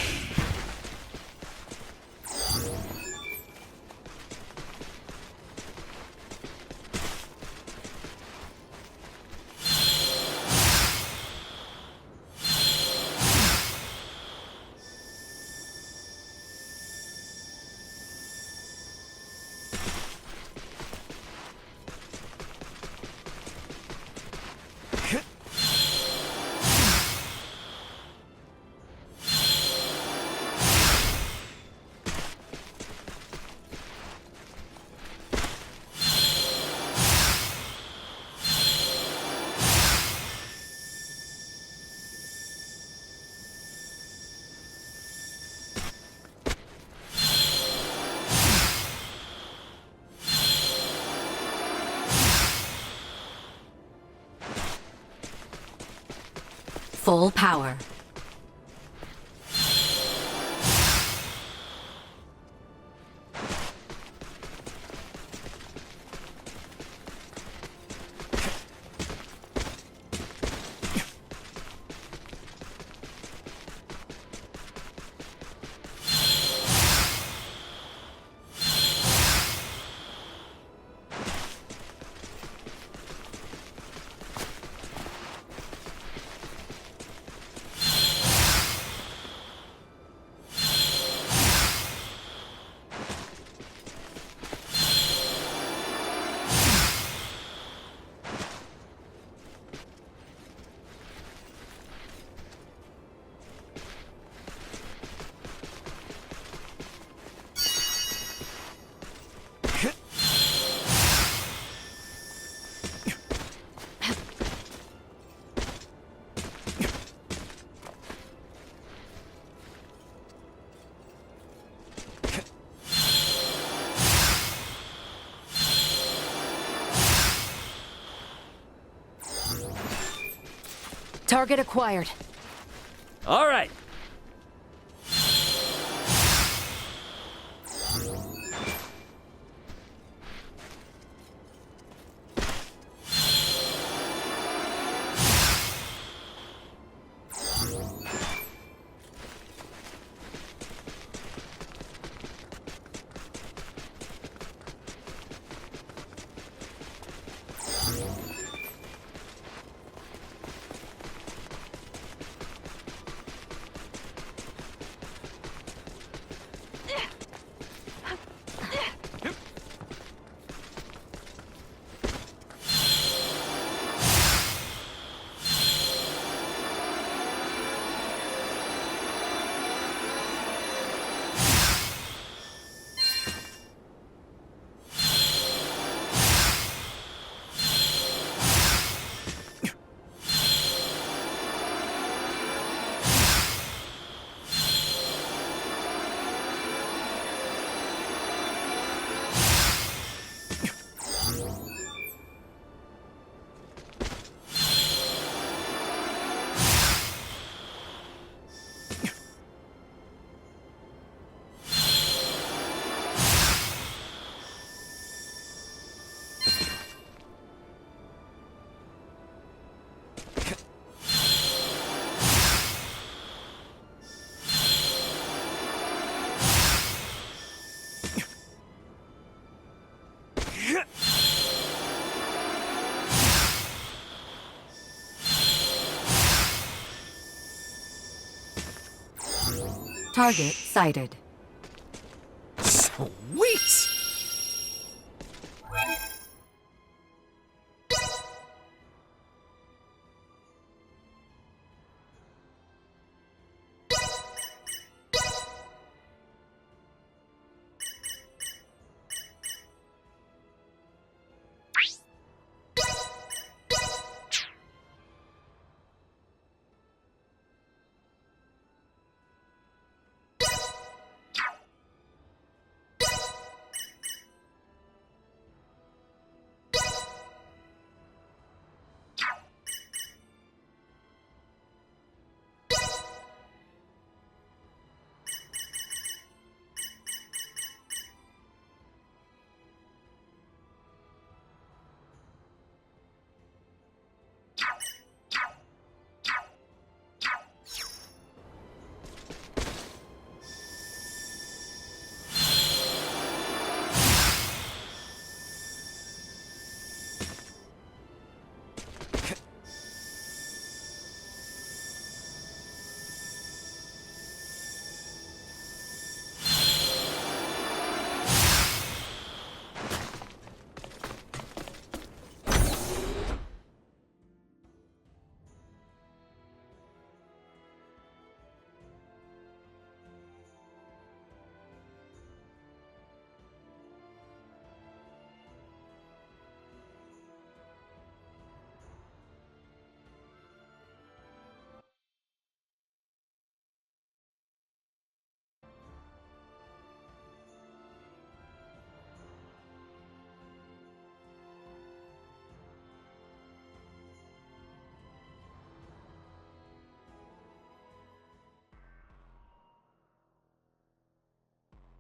Full power. Target acquired. All right. Target sighted. Sweet!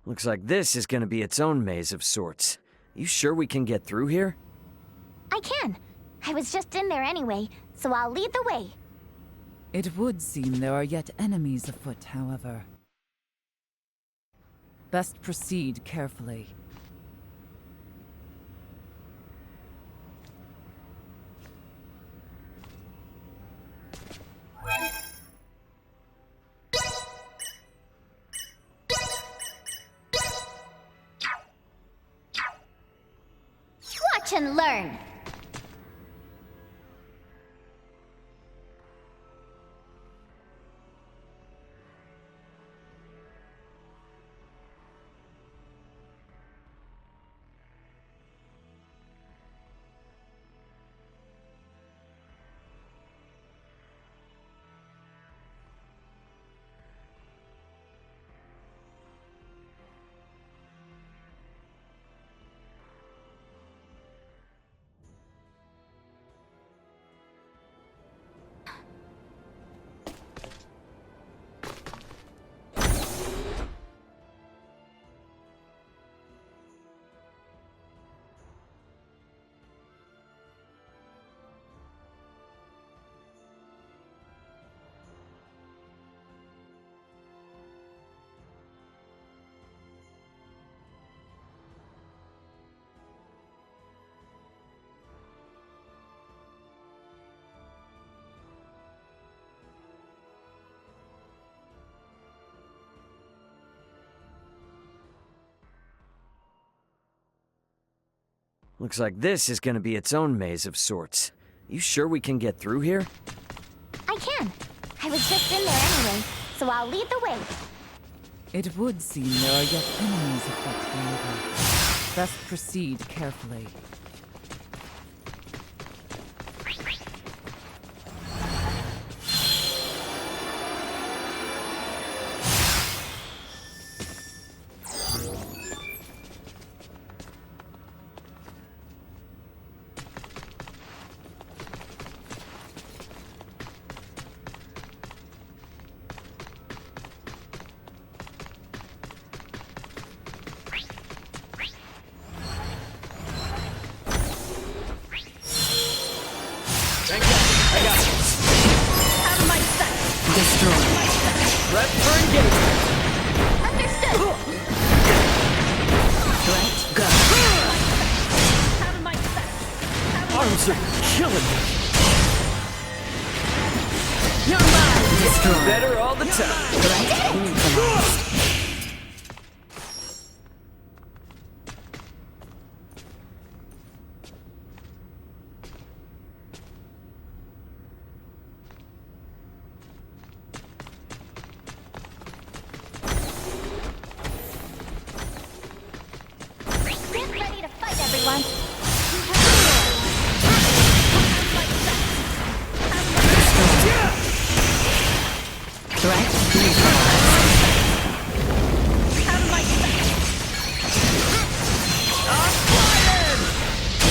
Looks like this is gonna be its own maze of sorts. You sure we can get through here? I can. I was just in there anyway, so I'll lead the way. It would seem there are yet enemies afoot, however. Best proceed carefully. Watch and learn. Looks like this is gonna be its own maze of sorts. You sure we can get through here? I can. I was just in there anyway, so I'll lead the way. It would seem there are yet enemies affecting the river. Best proceed carefully. Arms are killing me. You're mine! Destroy. Better all the time. Threat neutralized. Get ready to fight, everyone. Threat neutralized.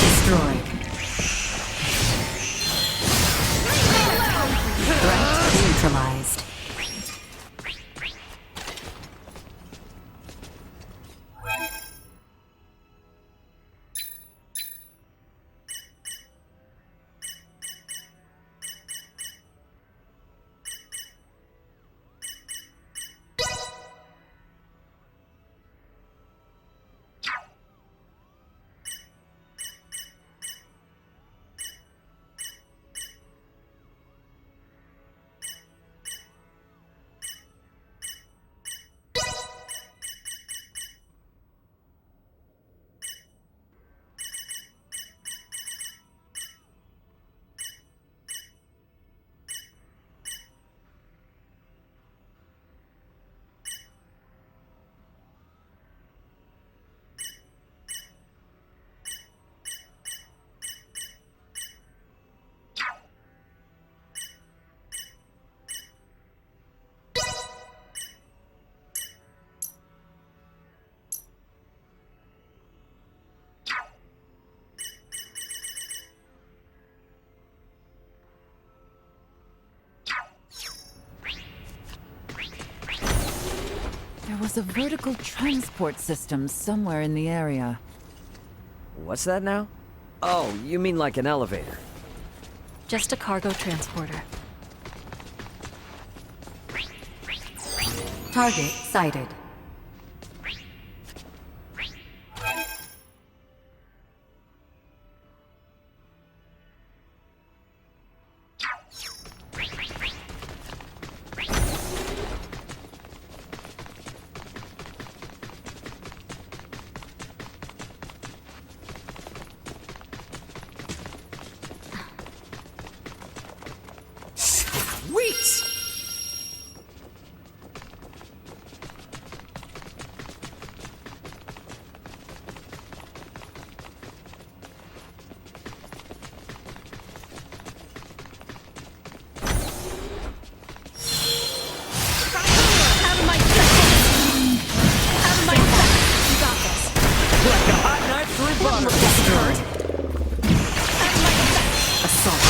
Destroyed. Threat neutralized. There was a vertical transport system somewhere in the area. What's that now? Oh, you mean like an elevator? Just a cargo transporter. Target sighted. Sweet! Like a hot knife through butter. Destroyed. Assault.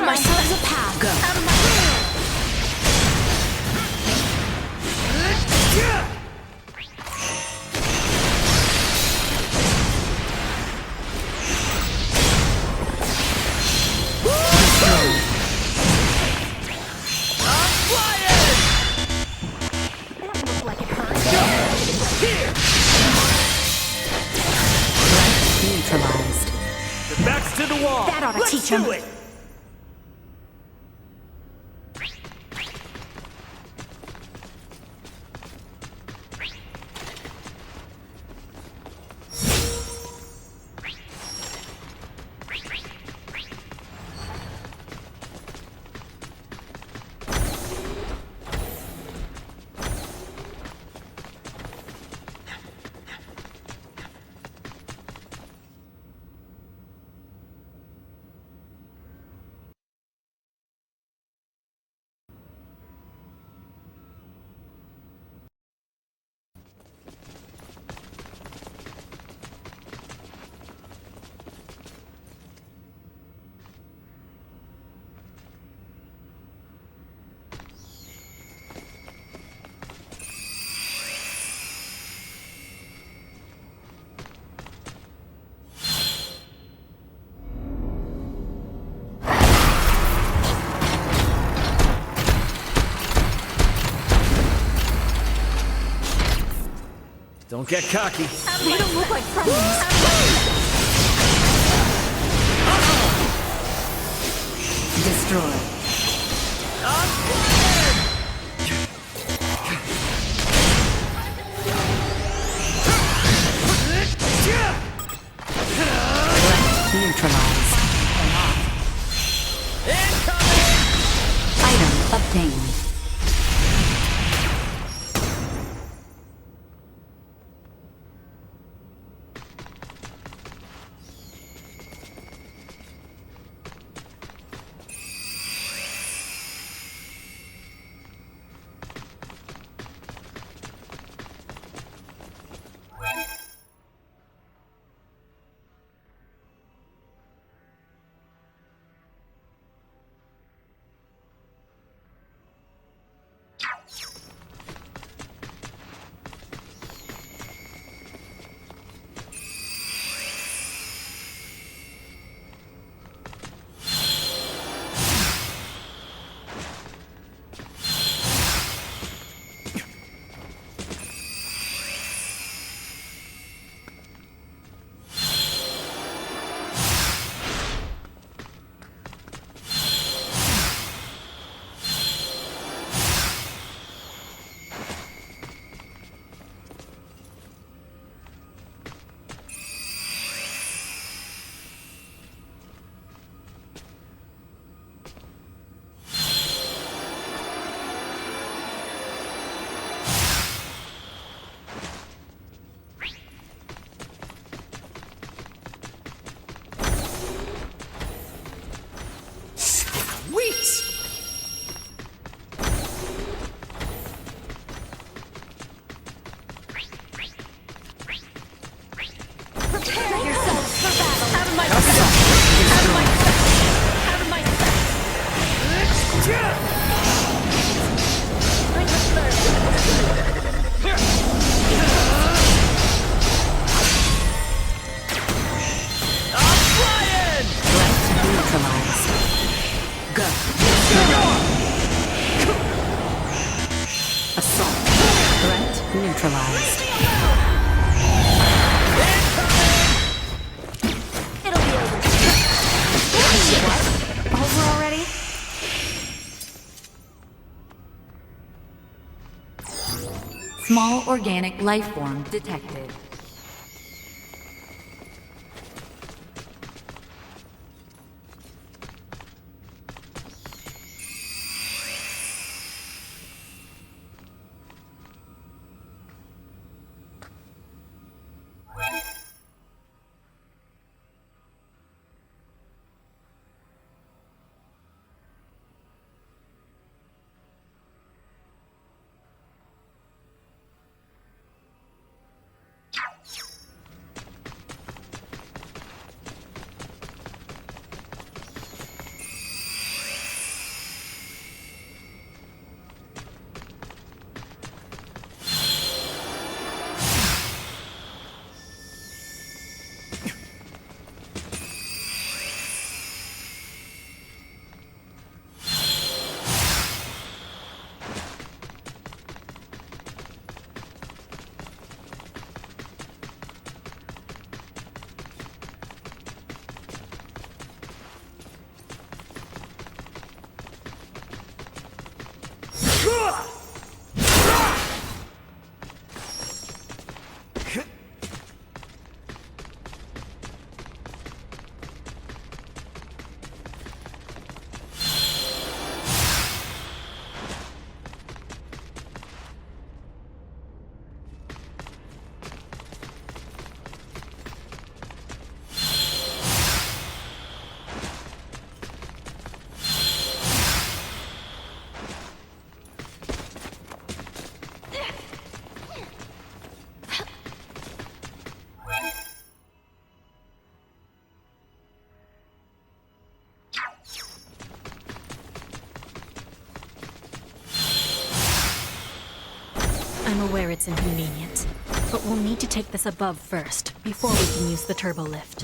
ourselves a path. Go. Out of my Neutralized. Your backs to the wall. That ought to teach him. Let's do it. Don't get cocky. We don't look like friends. Destroy. Neutralized. Item obtained. Neutralized. It'll be over. What? Over already? Small organic life form detected. I'm aware it's inconvenient, but we'll need to take this above first, before we can use the turbo lift.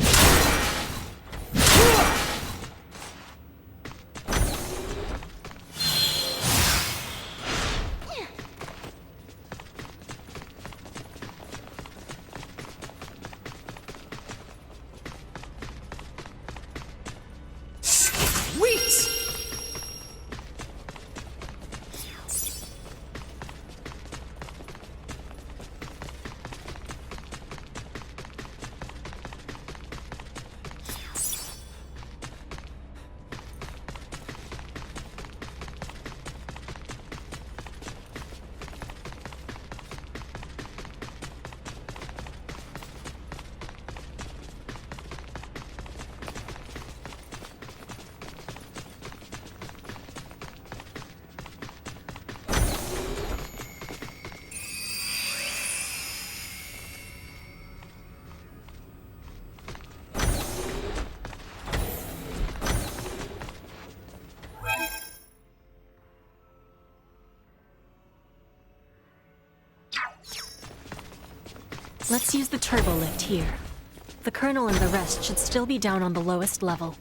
Let's use the turbo lift here. The Colonel and the rest should still be down on the lowest level.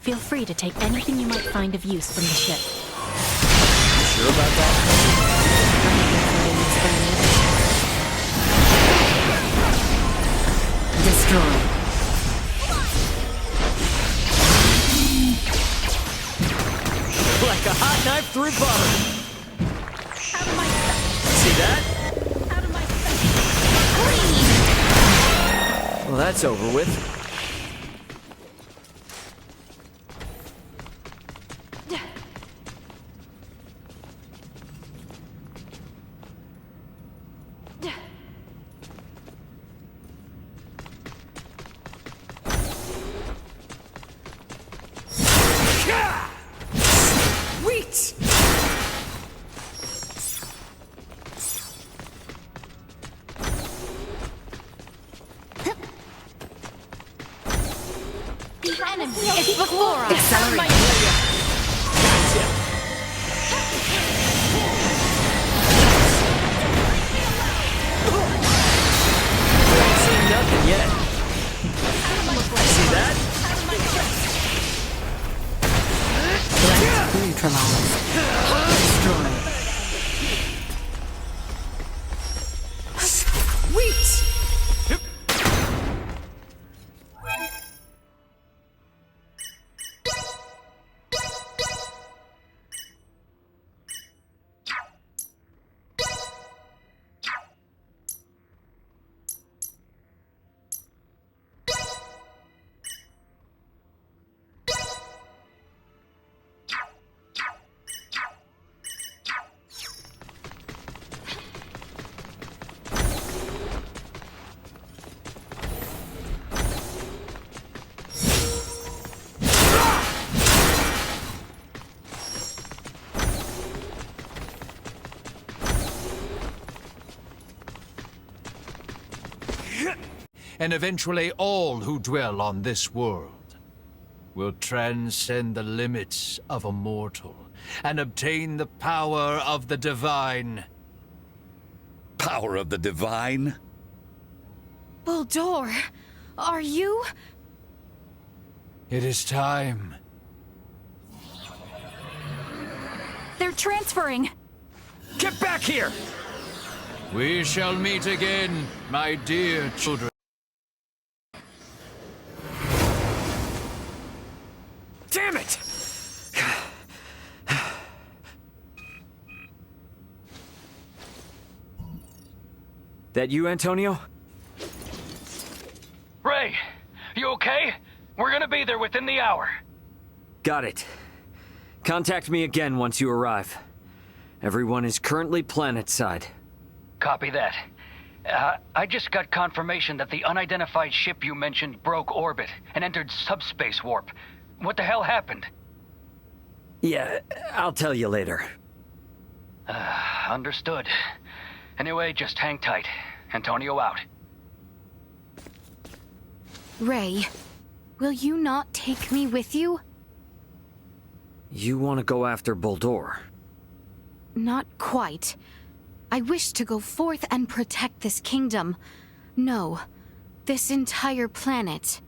Feel free to take anything you might find of use from the ship. You sure about that? Destroy. Like a hot knife through butter. See that? Well, that's over with. It's before us. Accelerate. Ain't seen nothing yet. See that? Let's neutralize. Destroy. Sweet! And eventually all who dwell on this world will transcend the limits of a mortal and obtain the power of the divine. Power of the divine? Bulldor, are you? It is time. They're transferring! Get back here! We shall meet again, my dear children. Damn it! That you, Antonio? Ray, you okay? We're gonna be there within the hour. Got it. Contact me again once you arrive. Everyone is currently planetside. Copy that. I just got confirmation that the unidentified ship you mentioned broke orbit and entered subspace warp. What the hell happened? Yeah, I'll tell you later. Understood. Anyway, just hang tight. Antonio out. Ray, will you not take me with you? You want to go after Bulldor? Not quite. I wish to go forth and protect this kingdom. No, this entire planet.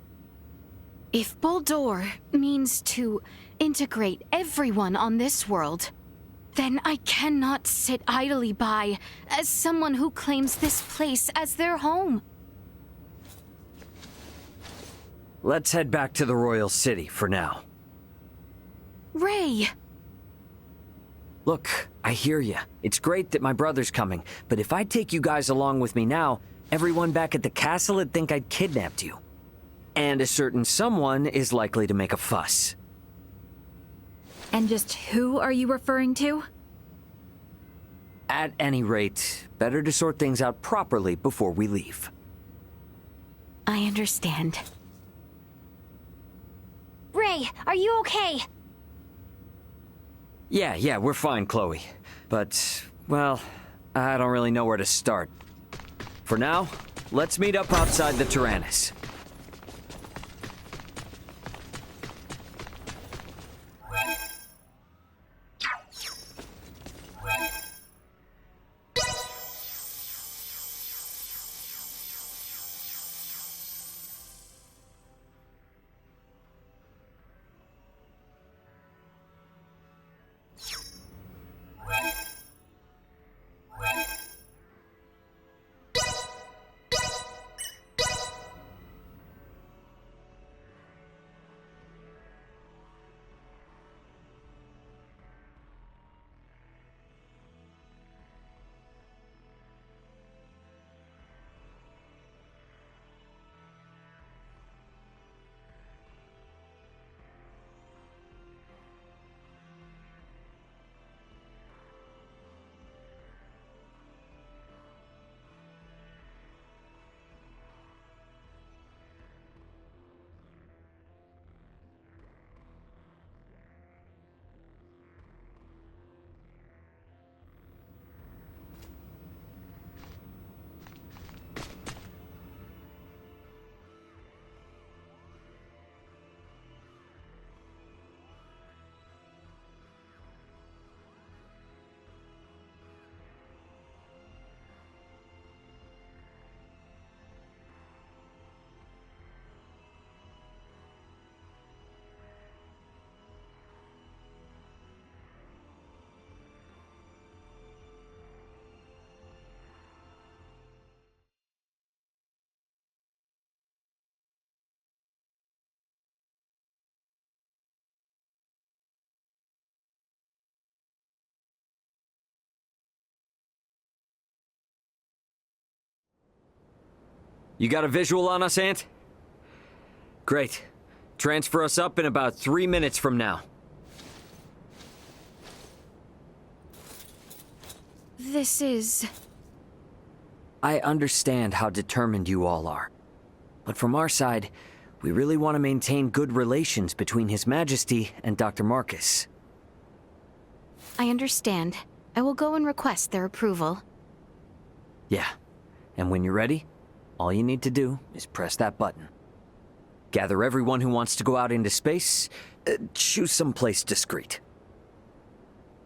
If Bulldor means to integrate everyone on this world, then I cannot sit idly by as someone who claims this place as their home. Let's head back to the Royal City for now. Ray! Look, I hear ya. It's great that my brother's coming, but if I take you guys along with me now, everyone back at the castle would think I'd kidnapped you. And a certain someone is likely to make a fuss. And just who are you referring to? At any rate, better to sort things out properly before we leave. I understand. Ray, are you okay? Yeah, we're fine, Chloe. But, well, I don't really know where to start. For now, let's meet up outside the Tyrannus. You got a visual on us, Ant? Great. Transfer us up in about 3 minutes from now. This is... I understand how determined you all are. But from our side, we really want to maintain good relations between His Majesty and Dr. Marcus. I understand. I will go and request their approval. Yeah. And when you're ready, all you need to do is press that button. Gather everyone who wants to go out into space. Choose some place discreet.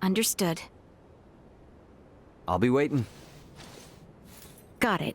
Understood. I'll be waiting. Got it.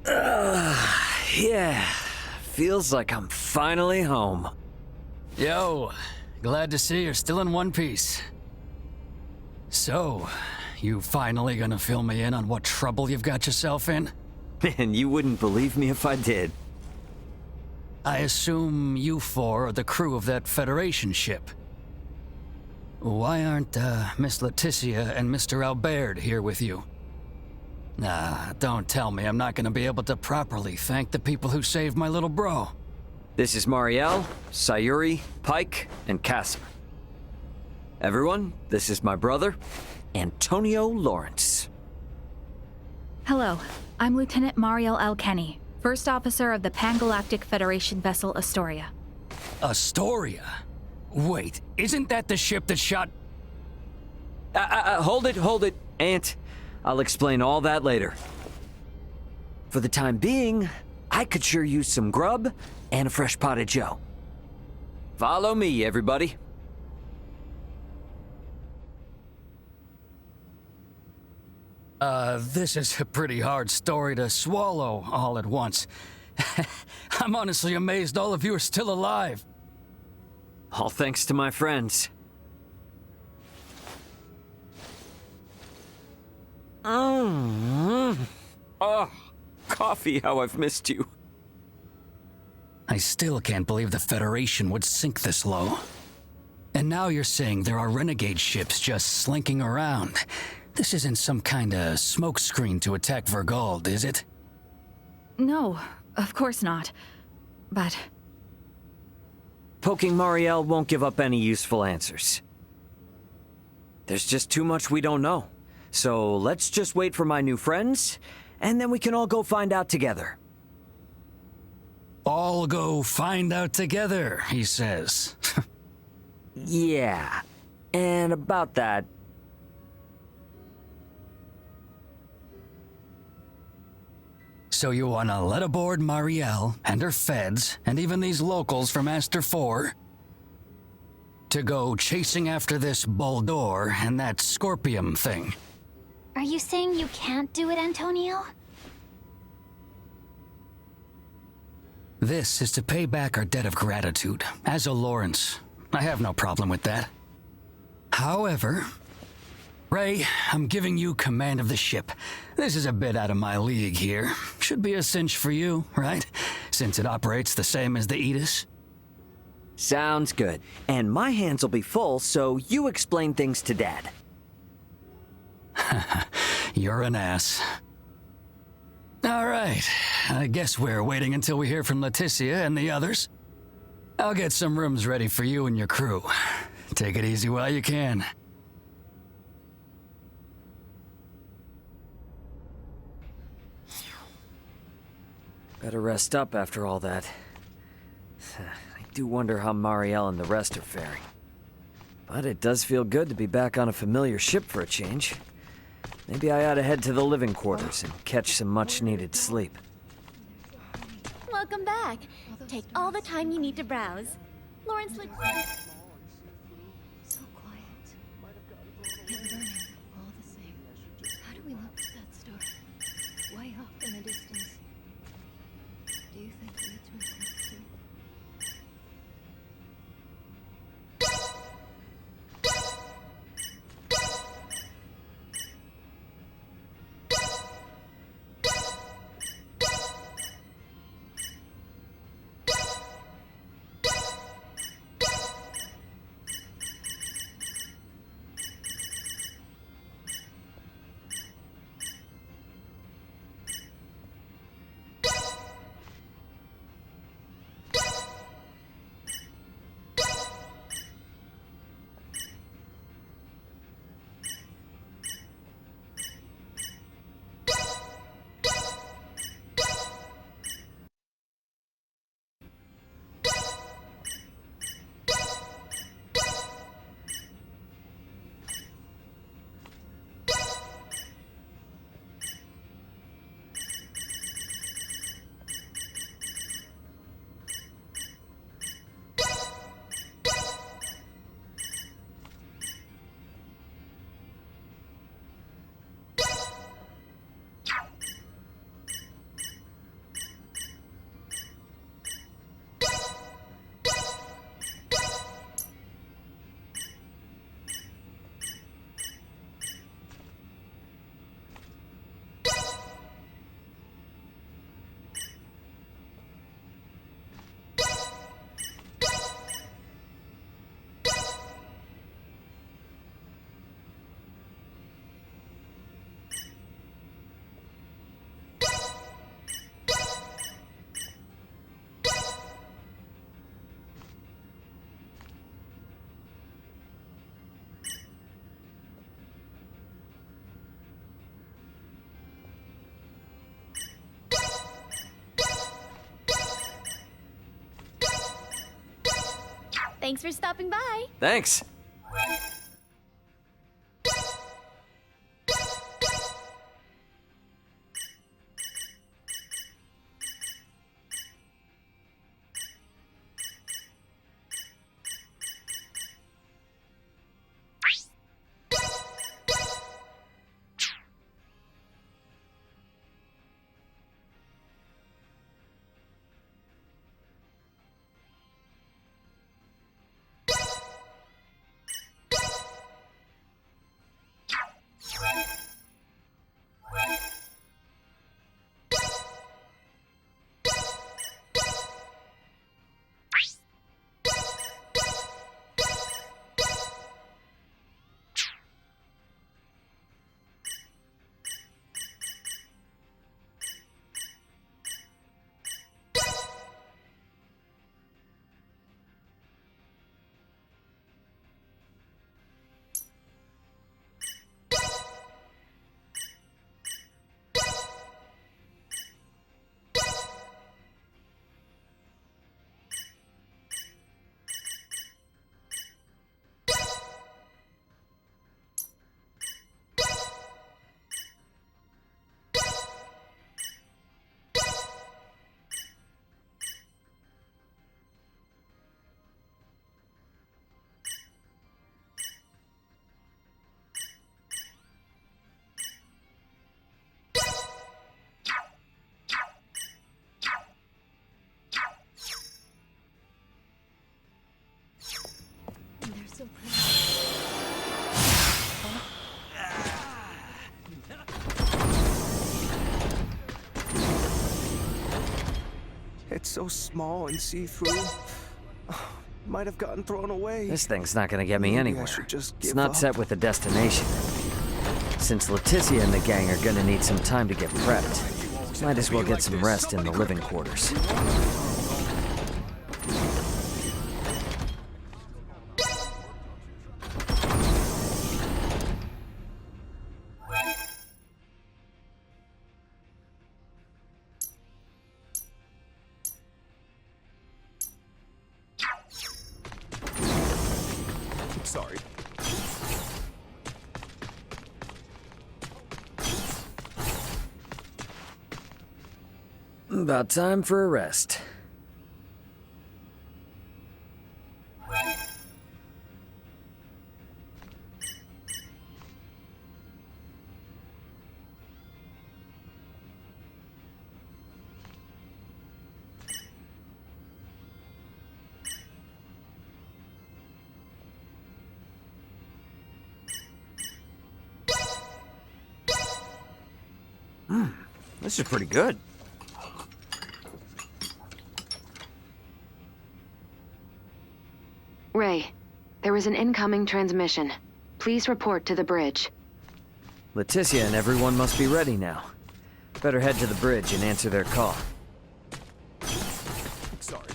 Yeah, feels like I'm finally home. Yo, glad to see you're still in one piece. So, you finally gonna fill me in on what trouble you've got yourself in? Man, you wouldn't believe me if I did. I assume you four are the crew of that Federation ship. Why aren't Miss Leticia and Mr. Albert here with you? Nah, don't tell me I'm not gonna be able to properly thank the people who saved my little bro. This is Marielle, Sayuri, Pike, and Casim. Everyone, this is my brother, Antonio Lawrence. Hello, I'm Lieutenant Mariel L. Kenny, First Officer of the Pan-Galactic Federation vessel Astoria. Astoria? Wait, isn't that the ship that shot... Hold it, Ant. I'll explain all that later. For the time being, I could sure use some grub and a fresh pot of joe. Follow me, everybody. This is a pretty hard story to swallow all at once. I'm honestly amazed all of you are still alive. All thanks to my friends. Oh, coffee, how I've missed you. I still can't believe the Federation would sink this low. And now you're saying there are renegade ships just slinking around. This isn't some kind of smokescreen to attack Vergald, is it? No, of course not. But... Poking Marielle won't give up any useful answers. There's just too much we don't know. So let's just wait for my new friends, and then we can all go find out together. All go find out together, he says. Yeah, and about that... So you wanna let aboard Marielle and her feds, and even these locals from Aster 4, to go chasing after this Boldor and that Scorpium thing? Are you saying you can't do it, Antonio? This is to pay back our debt of gratitude, as a Lawrence. I have no problem with that. However, Ray, I'm giving you command of the ship. This is a bit out of my league here. Should be a cinch for you, right? Since it operates the same as the Aegis. Sounds good. And my hands will be full, so you explain things to Dad. You're an ass. All right. I guess we're waiting until we hear from Leticia and the others. I'll get some rooms ready for you and your crew. Take it easy while you can. Better rest up after all that. I do wonder how Marielle and the rest are faring. But it does feel good to be back on a familiar ship for a change. Maybe I ought to head to the living quarters and catch some much-needed sleep. Welcome back. Take all the time you need to browse. Lawrence looked... So quiet. Yet burning all the same. How do we look at that star? Way off in the distance. Do you think the Eatsman comes too? Thanks for stopping by. Thanks. So pretty. It's so small and see-through. Might have gotten thrown away. This thing's not gonna get me Maybe I anywhere. should just It's give not up. set with a destination. Since Leticia and the gang are gonna need some time to get prepped, might as well get some rest in the living quarters. Sorry. About time for a rest. This is pretty good. Ray, there was an incoming transmission. Please report to the bridge. Leticia and everyone must be ready now. Better head to the bridge and answer their call. Sorry.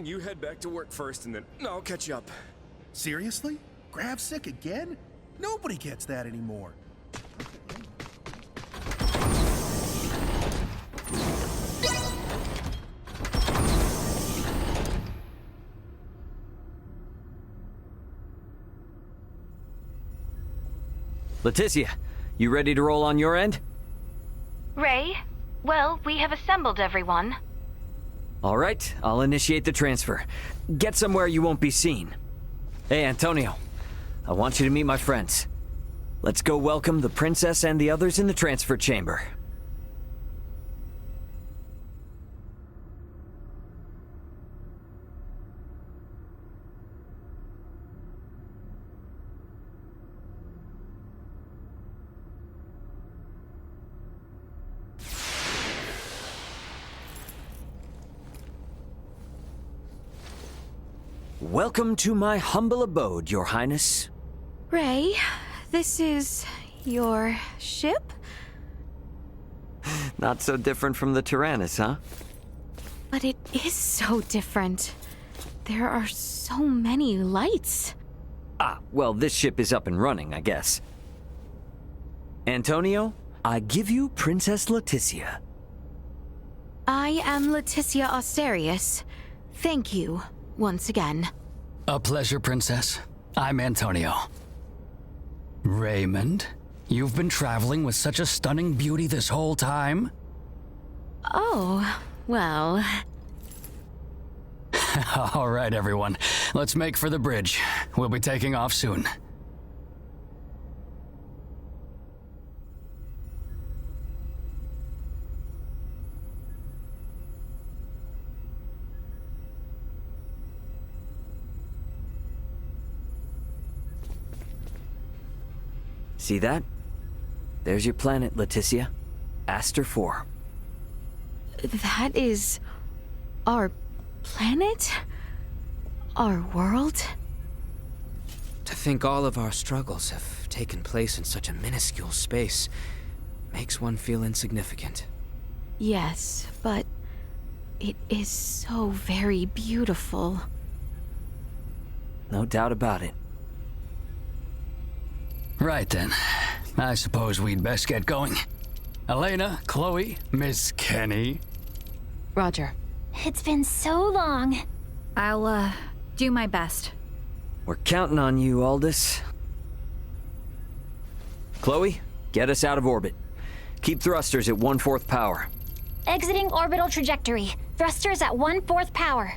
You head back to work first, and then I'll catch you up. Seriously? Grab sick again? Nobody gets that anymore. Leticia, you ready to roll on your end? Ray, well, we have assembled everyone. All right, I'll initiate the transfer. Get somewhere you won't be seen. Hey, Antonio, I want you to meet my friends. Let's go welcome the princess and the others in the transfer chamber. Welcome to my humble abode, Your Highness. Ray, this is your ship? Not so different from the Tyrannus, huh? But it is so different. There are so many lights. Ah, well, this ship is up and running, I guess. Antonio, I give you Princess Leticia. I am Leticia Asterius, Thank you, once again. A pleasure, Princess. I'm Antonio. Raymond, you've been traveling with such a stunning beauty this whole time? Oh, well... All right, everyone. Let's make for the bridge. We'll be taking off soon. See that? There's your planet, Leticia. Aster 4. That is... our planet? Our world? To think all of our struggles have taken place in such a minuscule space makes one feel insignificant. Yes, but it is so very beautiful. No doubt about it. Right then. I suppose we'd best get going. Elena, Chloe, Miss Kenny. Roger. It's been so long. I'll, do my best. We're counting on you, Aldous. Chloe, get us out of orbit. Keep thrusters at 1/4 power. Exiting orbital trajectory. Thrusters at 1/4 power.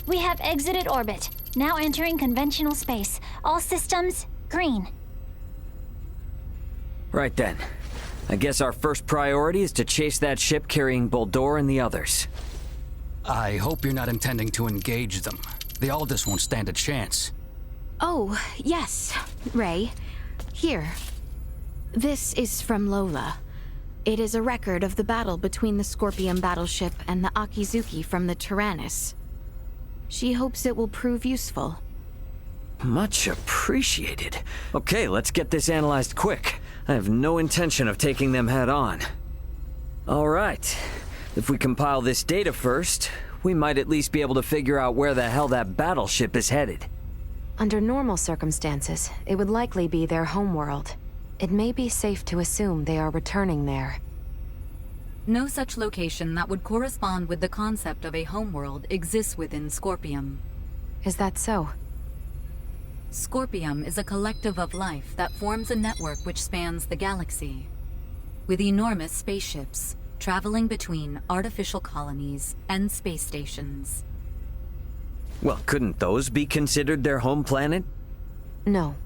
We have exited orbit. Now entering conventional space. All systems, green. Right then. I guess our first priority is to chase that ship carrying Boldore and the others. I hope you're not intending to engage them. The Aldous won't stand a chance. Oh, yes, Ray. Here. This is from Lola. It is a record of the battle between the Scorpion battleship and the Akizuki from the Tyrannus. She hopes it will prove useful. Much appreciated. Okay, let's get this analyzed quick. I have no intention of taking them head on. All right. If we compile this data first, we might at least be able to figure out where the hell that battleship is headed. Under normal circumstances, it would likely be their homeworld. It may be safe to assume they are returning there. No such location that would correspond with the concept of a homeworld exists within Scorpium. Is that so? Scorpium is a collective of life that forms a network which spans the galaxy, with enormous spaceships traveling between artificial colonies and space stations. Well, couldn't those be considered their home planet? No.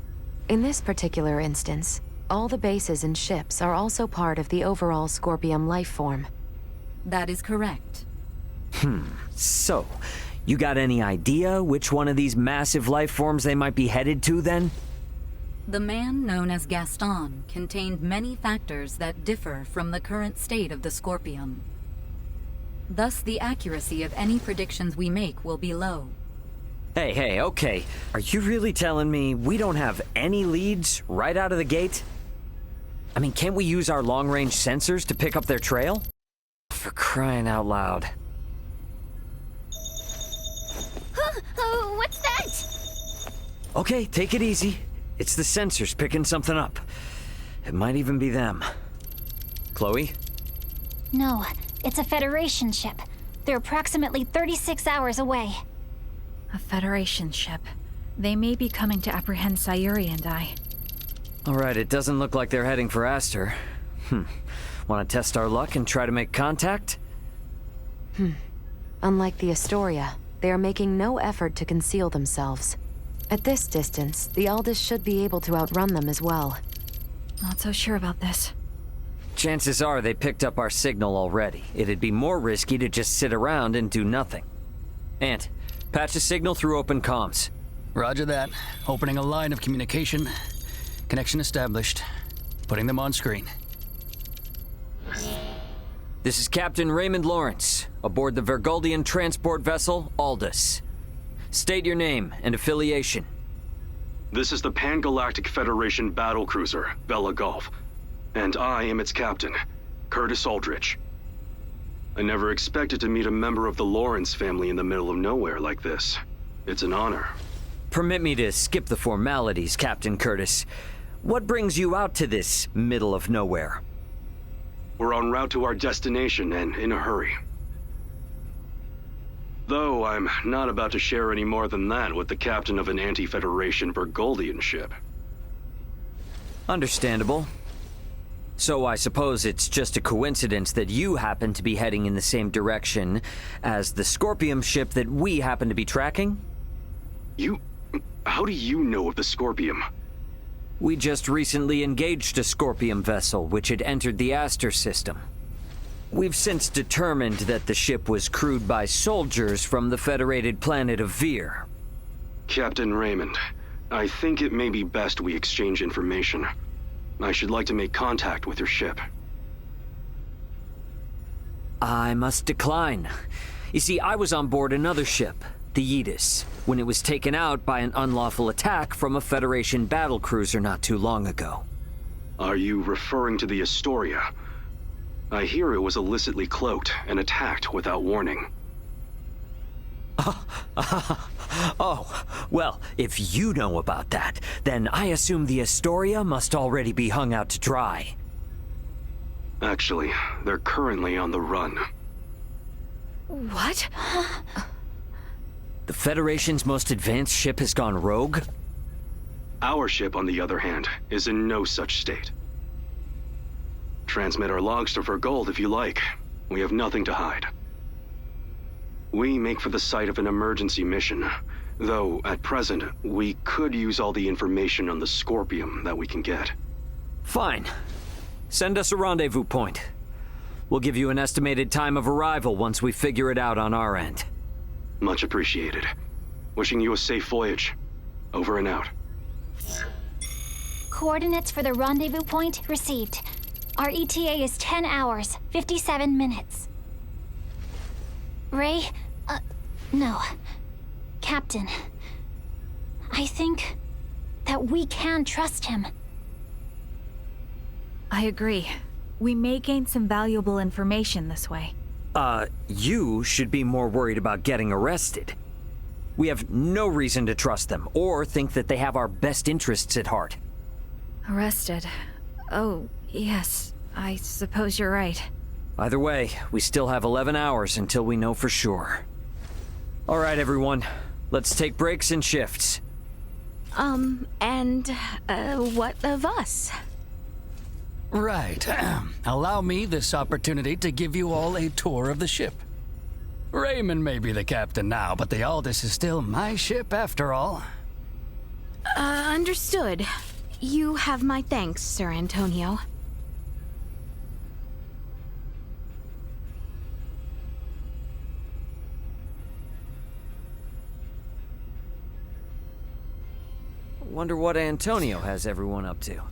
In this particular instance, all the bases and ships are also part of the overall Scorpium life form. That is correct. So, you got any idea which one of these massive life forms they might be headed to, then? The man known as Gaston contained many factors that differ from the current state of the Scorpium. Thus, the accuracy of any predictions we make will be low. Hey, okay. Are you really telling me we don't have any leads right out of the gate? I mean, can't we use our long-range sensors to pick up their trail? For crying out loud. Oh, what's that? Okay, take it easy. It's the sensors picking something up. It might even be them. Chloe? No, it's a Federation ship. They're approximately 36 hours away. A Federation ship. They may be coming to apprehend Sayuri and I. Alright, it doesn't look like they're heading for Aster. Want to test our luck and try to make contact? Unlike the Astoria, they are making no effort to conceal themselves. At this distance, the Aldous should be able to outrun them as well. Not so sure about this. Chances are they picked up our signal already. It'd be more risky to just sit around and do nothing. Ant, patch a signal through open comms. Roger that. Opening a line of communication. Connection established. Putting them on screen. This is Captain Raymond Lawrence, aboard the Vergoldian transport vessel Aldous. State your name and affiliation. This is the Pan-Galactic Federation battlecruiser, Bella Gulf. And I am its captain, Curtis Aldrich. I never expected to meet a member of the Lawrence family in the middle of nowhere like this. It's an honor. Permit me to skip the formalities, Captain Curtis. What brings you out to this middle of nowhere? We're en route to our destination and in a hurry. Though I'm not about to share any more than that with the captain of an anti-Federation Burgoldian ship. Understandable. So I suppose it's just a coincidence that you happen to be heading in the same direction as the Scorpium ship that we happen to be tracking? How do you know of the Scorpium? We just recently engaged a Scorpium vessel which had entered the Aster system. We've since determined that the ship was crewed by soldiers from the federated planet of Vir. Captain Raymond, I think it may be best we exchange information. I should like to make contact with your ship. I must decline. You see, I was on board another ship, the Aegis, when it was taken out by an unlawful attack from a Federation battlecruiser not too long ago. Are you referring to the Astoria? I hear it was illicitly cloaked and attacked without warning. Oh, well, if you know about that, then I assume the Astoria must already be hung out to dry. Actually, they're currently on the run. What? The Federation's most advanced ship has gone rogue? Our ship, on the other hand, is in no such state. Transmit our logs to Vergold if you like. We have nothing to hide. We make for the site of an emergency mission, though at present, we could use all the information on the Scorpium that we can get. Fine. Send us a rendezvous point. We'll give you an estimated time of arrival once we figure it out on our end. Much appreciated. Wishing you a safe voyage. Over and out. Coordinates for the rendezvous point received. Our ETA is 10 hours, 57 minutes. Ray? No. Captain. I think that we can trust him. I agree. We may gain some valuable information this way. You should be more worried about getting arrested. We have no reason to trust them, or think that they have our best interests at heart. Arrested? Oh, yes. I suppose you're right. Either way, we still have 11 hours until we know for sure. All right, everyone. Let's take breaks and shifts. What of us? Right. Allow me this opportunity to give you all a tour of the ship. Raymond may be the captain now, but the Aldous is still my ship after all. Understood. You have my thanks, Sir Antonio. Wonder what Antonio has everyone up to.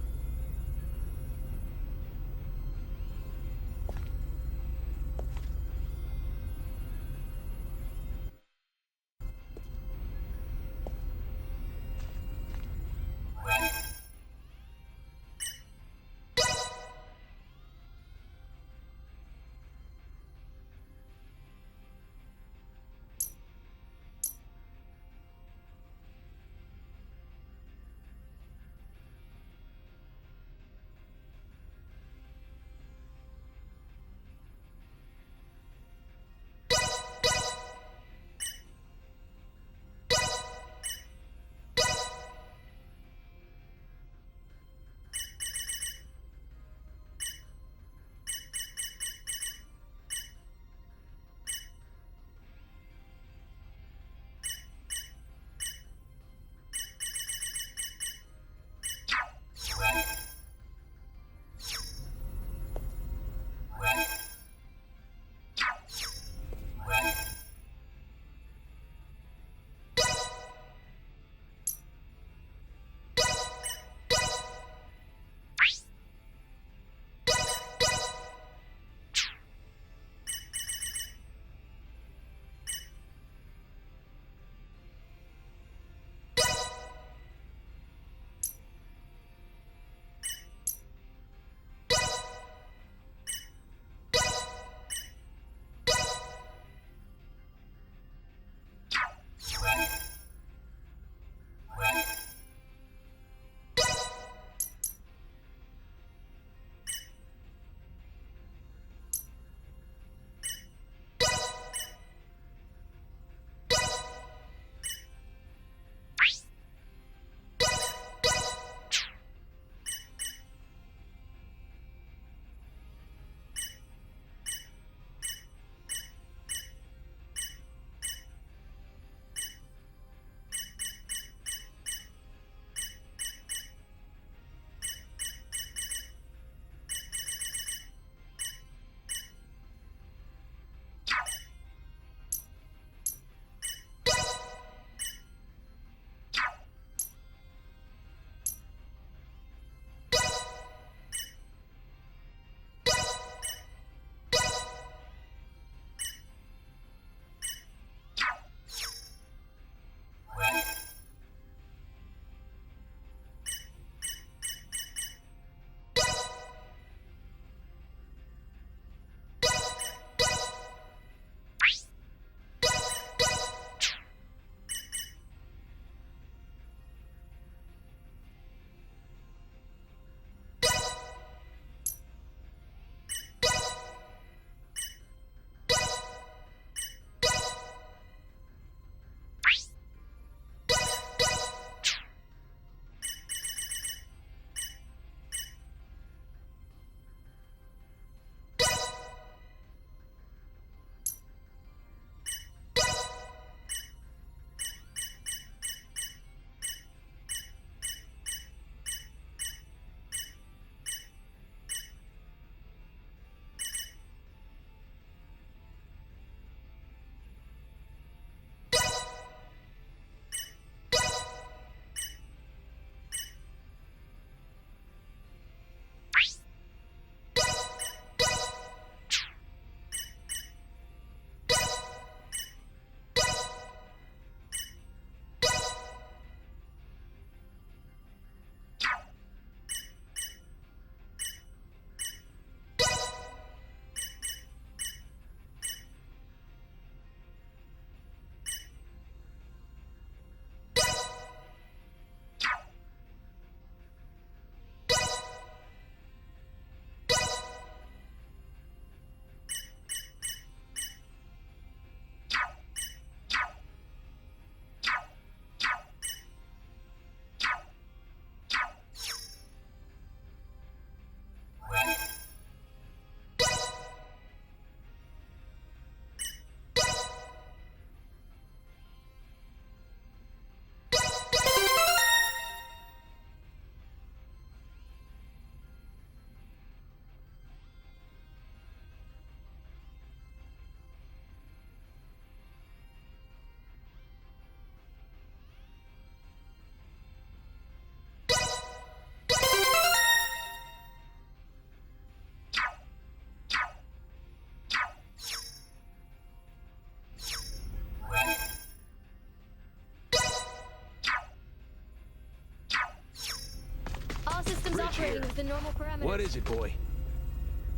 operating within normal parameters. What is it, boy?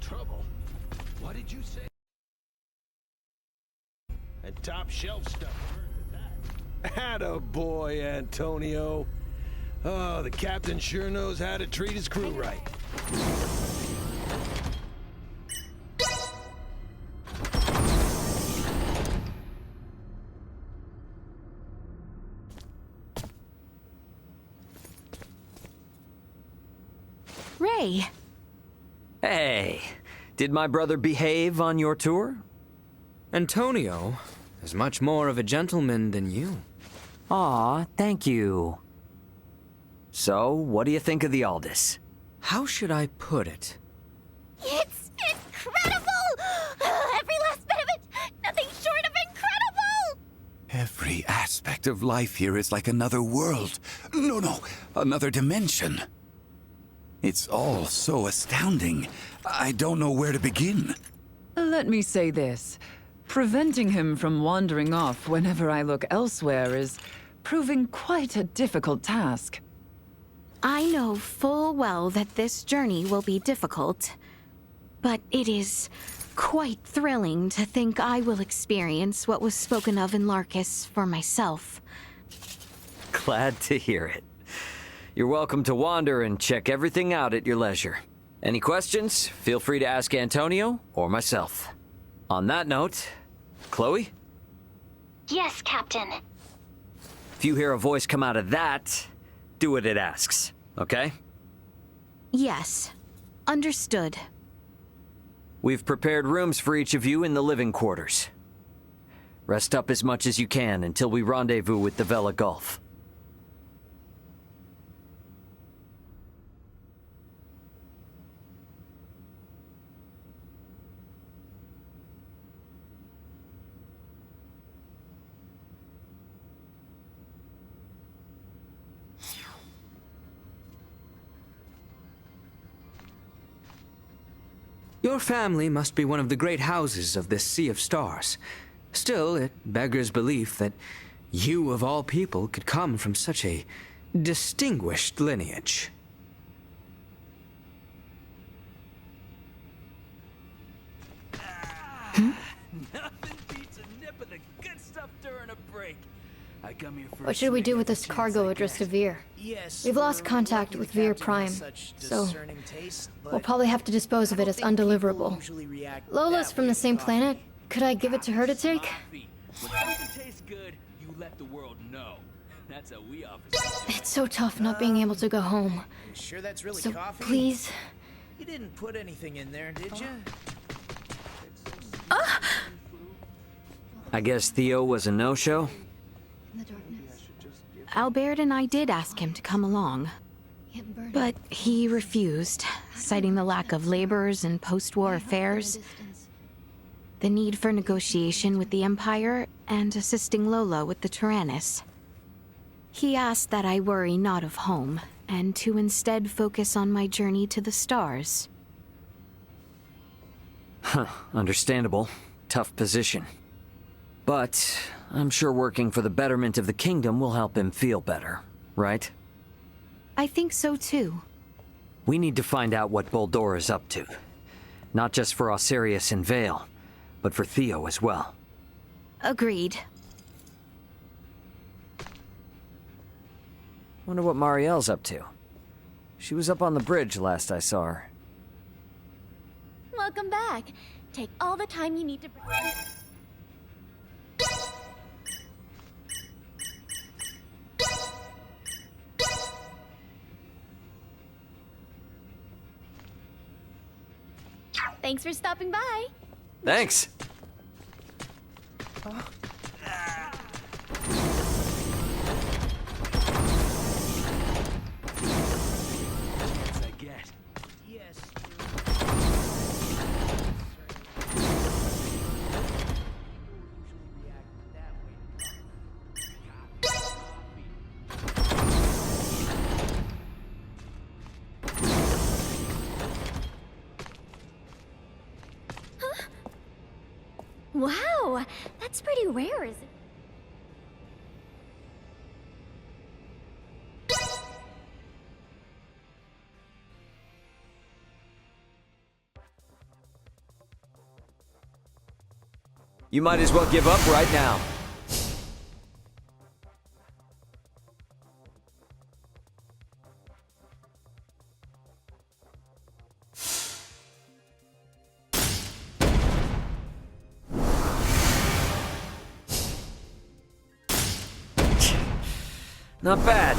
Trouble? What did you say? And top shelf stuff. Atta boy, Antonio. Oh, the captain sure knows how to treat his crew right. Ray. Hey, did my brother behave on your tour? Antonio is much more of a gentleman than you. Aw, thank you. So, what do you think of the Aldous? How should I put it? It's incredible! Every last bit of it! Nothing short of incredible! Every aspect of life here is like another world. No, another dimension. It's all so astounding. I don't know where to begin. Let me say this. Preventing him from wandering off whenever I look elsewhere is proving quite a difficult task. I know full well that this journey will be difficult, but it is quite thrilling to think I will experience what was spoken of in Larkus for myself. Glad to hear it. You're welcome to wander and check everything out at your leisure. Any questions? Feel free to ask Antonio or myself. On that note, Chloe? Yes, Captain. If you hear a voice come out of that, do what it asks, okay? Yes. Understood. We've prepared rooms for each of you in the living quarters. Rest up as much as you can until we rendezvous with the Vela Gulf. Your family must be one of the great houses of this Sea of Stars. Still, it beggars belief that you, of all people, could come from such a distinguished lineage. Nothing beats a nip of the good stuff during a break. I come here What should we do with this cargo addressed to Veer? We've lost contact with Veer Prime, so we'll probably have to dispose of it as undeliverable. Lola's from the same planet. Could I give it to her to take? When something tastes good, you let the world know. That's how we officers. It's so tough not being able to go home. Sure that's really So coffee? please. You didn't put anything in there, did you? I guess Theo was a no-show? Albert and I did ask him to come along, but he refused, citing the lack of laborers and post-war affairs, the need for negotiation with the Empire, and assisting Lola with the Tyrannus. He asked that I worry not of home, and to instead focus on my journey to the stars. Huh, understandable. Tough position. But I'm sure working for the betterment of the kingdom will help him feel better, right? I think so too. We need to find out what Boldor is up to. Not just for Osirius and Vale, but for Theo as well. Agreed. Wonder what Marielle's up to. She was up on the bridge last I saw her. Welcome back. Take all the time you need to. Thanks for stopping by. Thanks. I get. Yes. Wow, that's pretty rare, isn't it? You might as well give up right now. Not bad.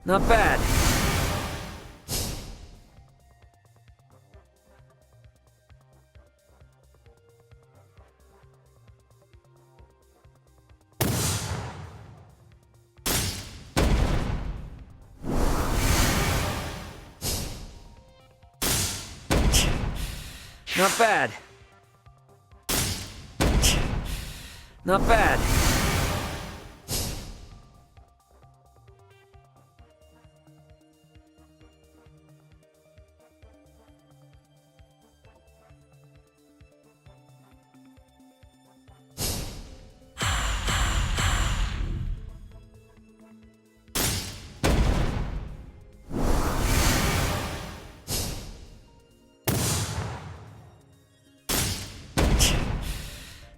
Not bad. Not bad. Not bad.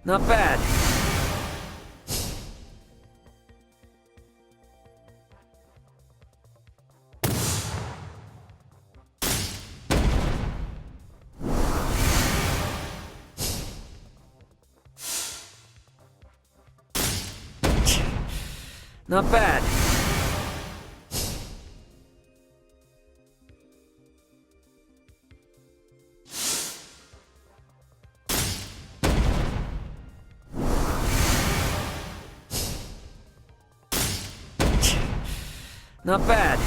Not bad. Not bad. Not bad.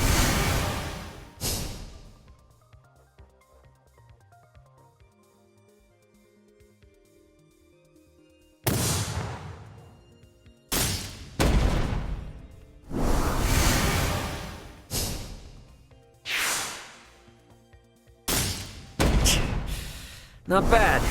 Not bad.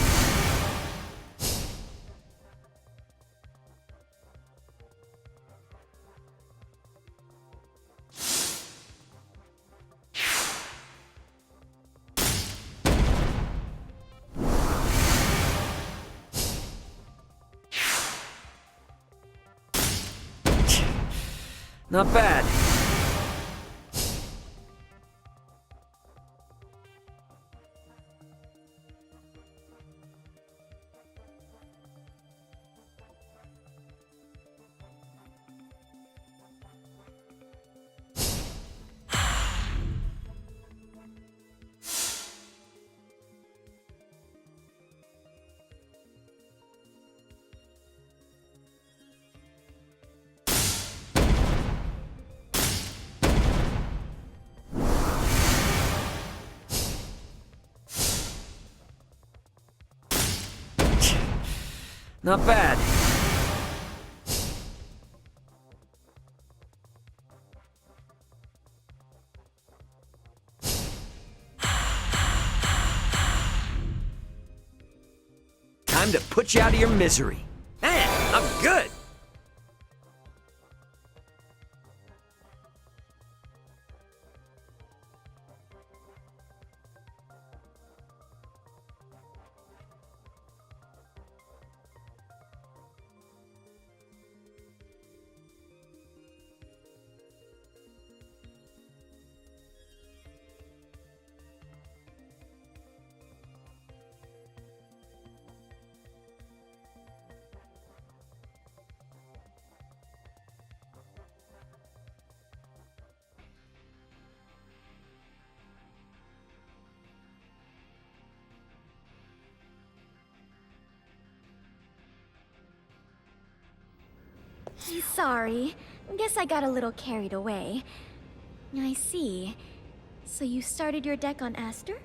Not bad. Not bad. Time to put you out of your misery. Man, I'm good. Sorry. Guess I got a little carried away. I see. So you started your deck on Aster?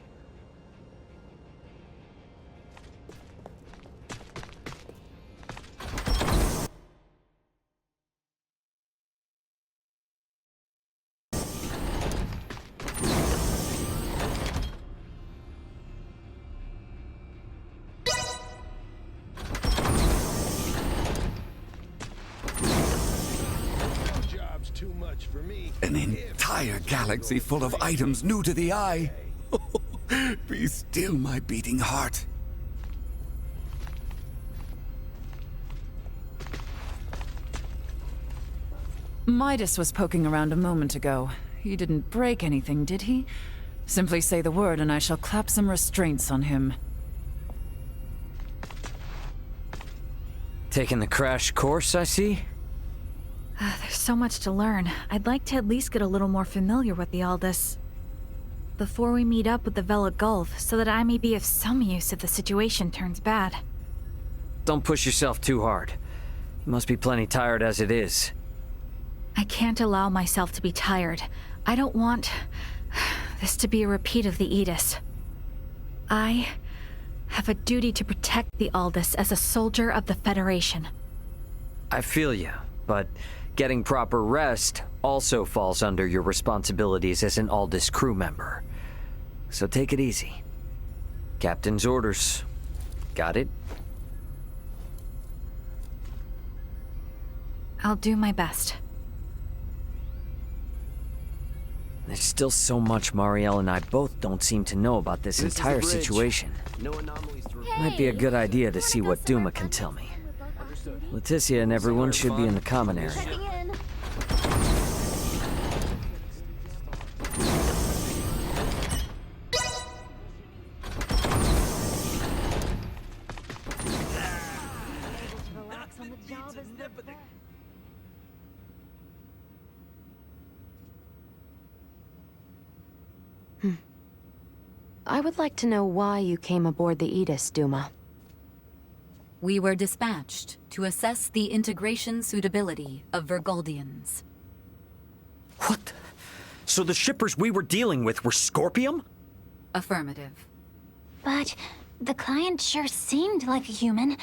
An entire galaxy full of items new to the eye. Be still, my beating heart. Midas was poking around a moment ago. He didn't break anything, did he? Simply say the word and I shall clap some restraints on him. Taking the crash course, I see? There's so much to learn. I'd like to at least get a little more familiar with the Aldous before we meet up with the Vela Gulf, so that I may be of some use if the situation turns bad. Don't push yourself too hard. You must be plenty tired as it is. I can't allow myself to be tired. I don't want this to be a repeat of the Aegis. I have a duty to protect the Aldous as a soldier of the Federation. I feel you, but getting proper rest also falls under your responsibilities as an Aldous crew member. So take it easy. Captain's orders. Got it? I'll do my best. There's still so much Marielle and I both don't seem to know about this entire situation. Might be a good idea to see what Duma can tell me. Leticia and everyone should be in the common area. I would like to know why you came aboard the Aegis, Duma. We were dispatched to assess the integration suitability of Vergoldians. What? So the shippers we were dealing with were Scorpium? Affirmative. But the client sure seemed like a human,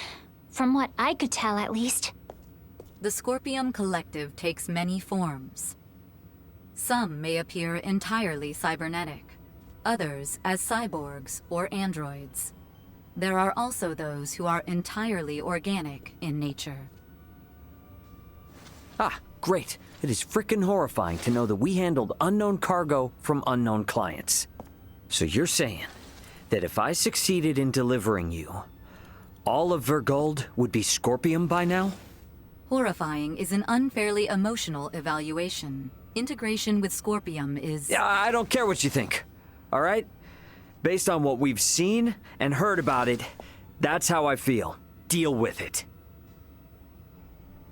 from what I could tell at least. The Scorpium Collective takes many forms. Some may appear entirely cybernetic, others as cyborgs or androids. There are also those who are entirely organic in nature. Ah, great. It is frickin' horrifying to know that we handled unknown cargo from unknown clients. So you're saying that if I succeeded in delivering you, all of Vergold would be Scorpium by now? Horrifying is an unfairly emotional evaluation. Integration with Scorpium is... Yeah, I don't care what you think. All right? Based on what we've seen and heard about it, that's how I feel. Deal with it.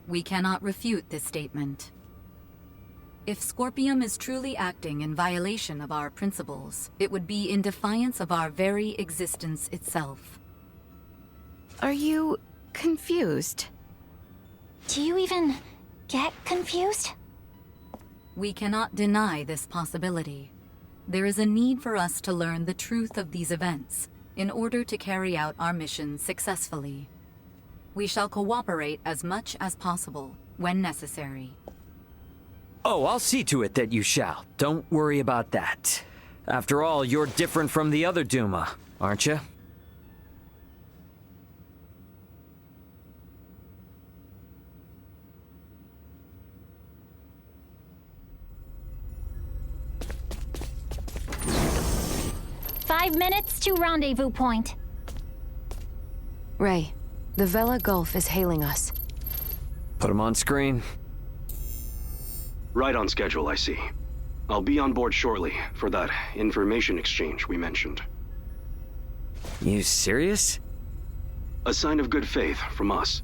We cannot refute this statement. If Scorpium is truly acting in violation of our principles, it would be in defiance of our very existence itself. Are you confused? Do you even get confused? We cannot deny this possibility. There is a need for us to learn the truth of these events in order to carry out our mission successfully. We shall cooperate as much as possible when necessary. Oh, I'll see to it that you shall. Don't worry about that. After all, you're different from the other Duma, aren't you? "5 minutes to rendezvous point." Ray, the Vela Gulf is hailing us. Put him on screen. Right on schedule, I see. I'll be on board shortly for that information exchange we mentioned. You serious? A sign of good faith from us.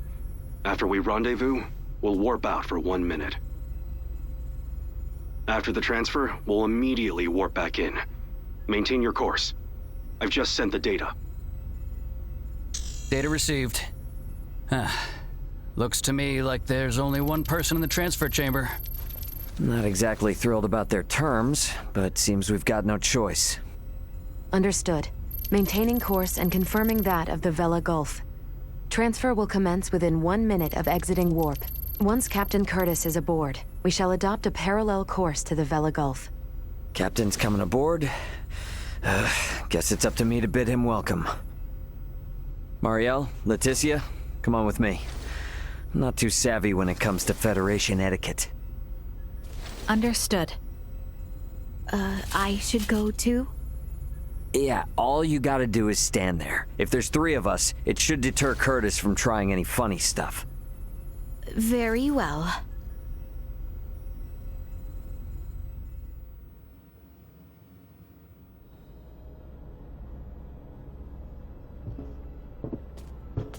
After we rendezvous, we'll warp out for 1 minute. After the transfer, we'll immediately warp back in. Maintain your course. I've just sent the data. Data received. Looks to me like there's only one person in the transfer chamber. Not exactly thrilled about their terms, but seems we've got no choice. Understood. Maintaining course and confirming that of the Vela Gulf. Transfer will commence within 1 minute of exiting warp. Once Captain Curtis is aboard, we shall adopt a parallel course to the Vela Gulf. Captain's coming aboard. Guess it's up to me to bid him welcome. Marielle, Leticia, come on with me. I'm not too savvy when it comes to Federation etiquette. Understood. I should go too? Yeah, all you gotta do is stand there. If there's 3 of us, it should deter Curtis from trying any funny stuff. Very well.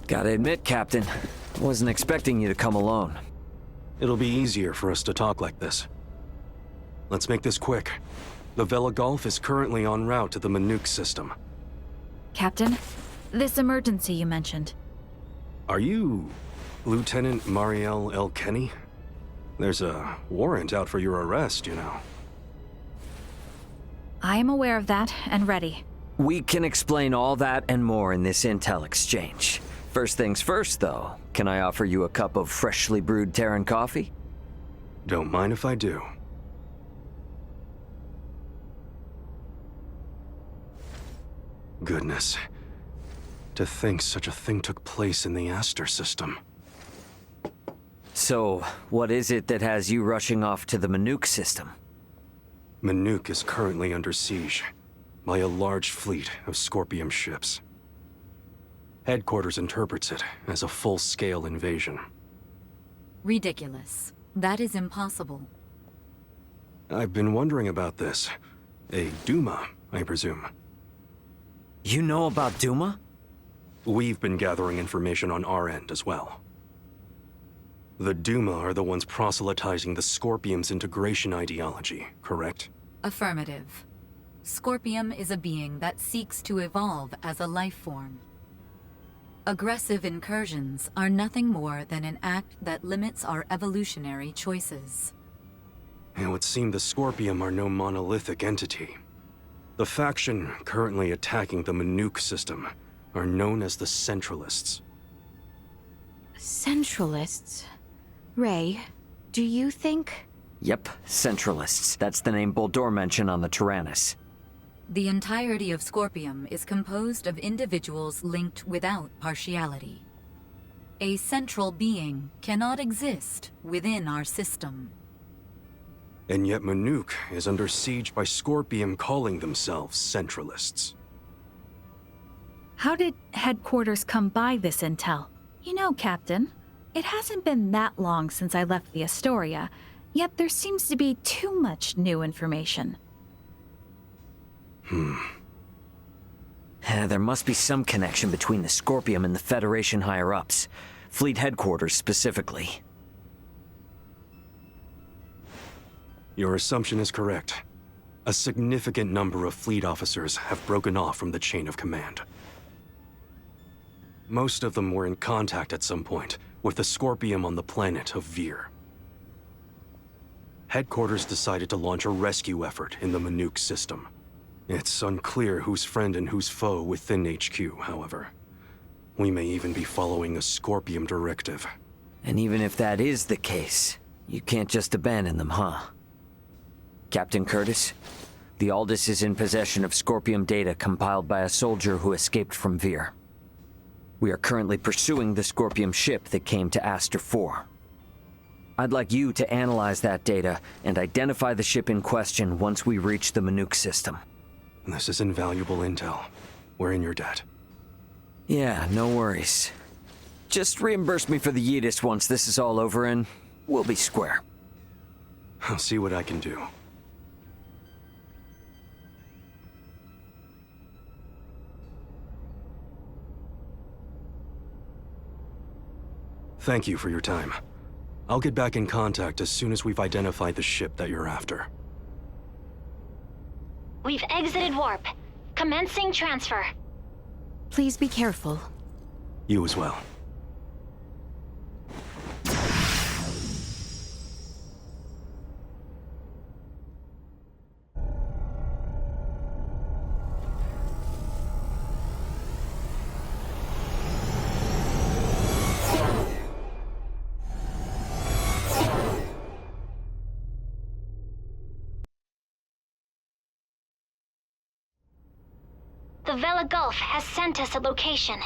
Gotta admit, Captain, I wasn't expecting you to come alone. It'll be easier for us to talk like this. Let's make this quick. The Vela Gulf is currently en route to the Manuk system. Captain, this emergency you mentioned. Are you Lieutenant Marielle L. Kenny? There's a warrant out for your arrest, you know. I am aware of that and ready. We can explain all that and more in this intel exchange. First things first, though, can I offer you a cup of freshly brewed Terran coffee? Don't mind if I do. Goodness. To think such a thing took place in the Aster system. So, what is it that has you rushing off to the Manuk system? Manuk is currently under siege by a large fleet of Scorpium ships. Headquarters interprets it as a full-scale invasion. Ridiculous. That is impossible. I've been wondering about this. A Duma, I presume. You know about Duma? We've been gathering information on our end as well. The Duma are the ones proselytizing the Scorpium's integration ideology, correct? Affirmative. Scorpium is a being that seeks to evolve as a life form. Aggressive incursions are nothing more than an act that limits our evolutionary choices. It would seem the Scorpium are no monolithic entity. The faction currently attacking the Manuk system are known as the Centralists. Centralists? Ray, do you think? Yep, Centralists. That's the name Boldor mentioned on the Tyrannus. The entirety of Scorpium is composed of individuals linked without partiality. A central being cannot exist within our system. And yet Manuk is under siege by Scorpium calling themselves Centralists. How did headquarters come by this intel? You know, Captain, it hasn't been that long since I left the Astoria, yet there seems to be too much new information. There must be some connection between the Scorpium and the Federation higher-ups. Fleet headquarters specifically. Your assumption is correct. A significant number of fleet officers have broken off from the chain of command. Most of them were in contact at some point with the Scorpium on the planet of Vir. Headquarters decided to launch a rescue effort in the Manuk system. It's unclear who's friend and who's foe within HQ, however. We may even be following a Scorpium directive. And even if that is the case, you can't just abandon them, huh? Captain Curtis, the Aldous is in possession of Scorpium data compiled by a soldier who escaped from Vir. We are currently pursuing the Scorpium ship that came to Aster 4. I'd like you to analyze that data and identify the ship in question once we reach the Manuk system. This is invaluable intel. We're in your debt. Yeah, no worries. Just reimburse me for the Yidis once this is all over and we'll be square. I'll see what I can do. Thank you for your time. I'll get back in contact as soon as we've identified the ship that you're after. We've exited warp. Commencing transfer. Please be careful. You as well. The Vela Gulf has sent us a location.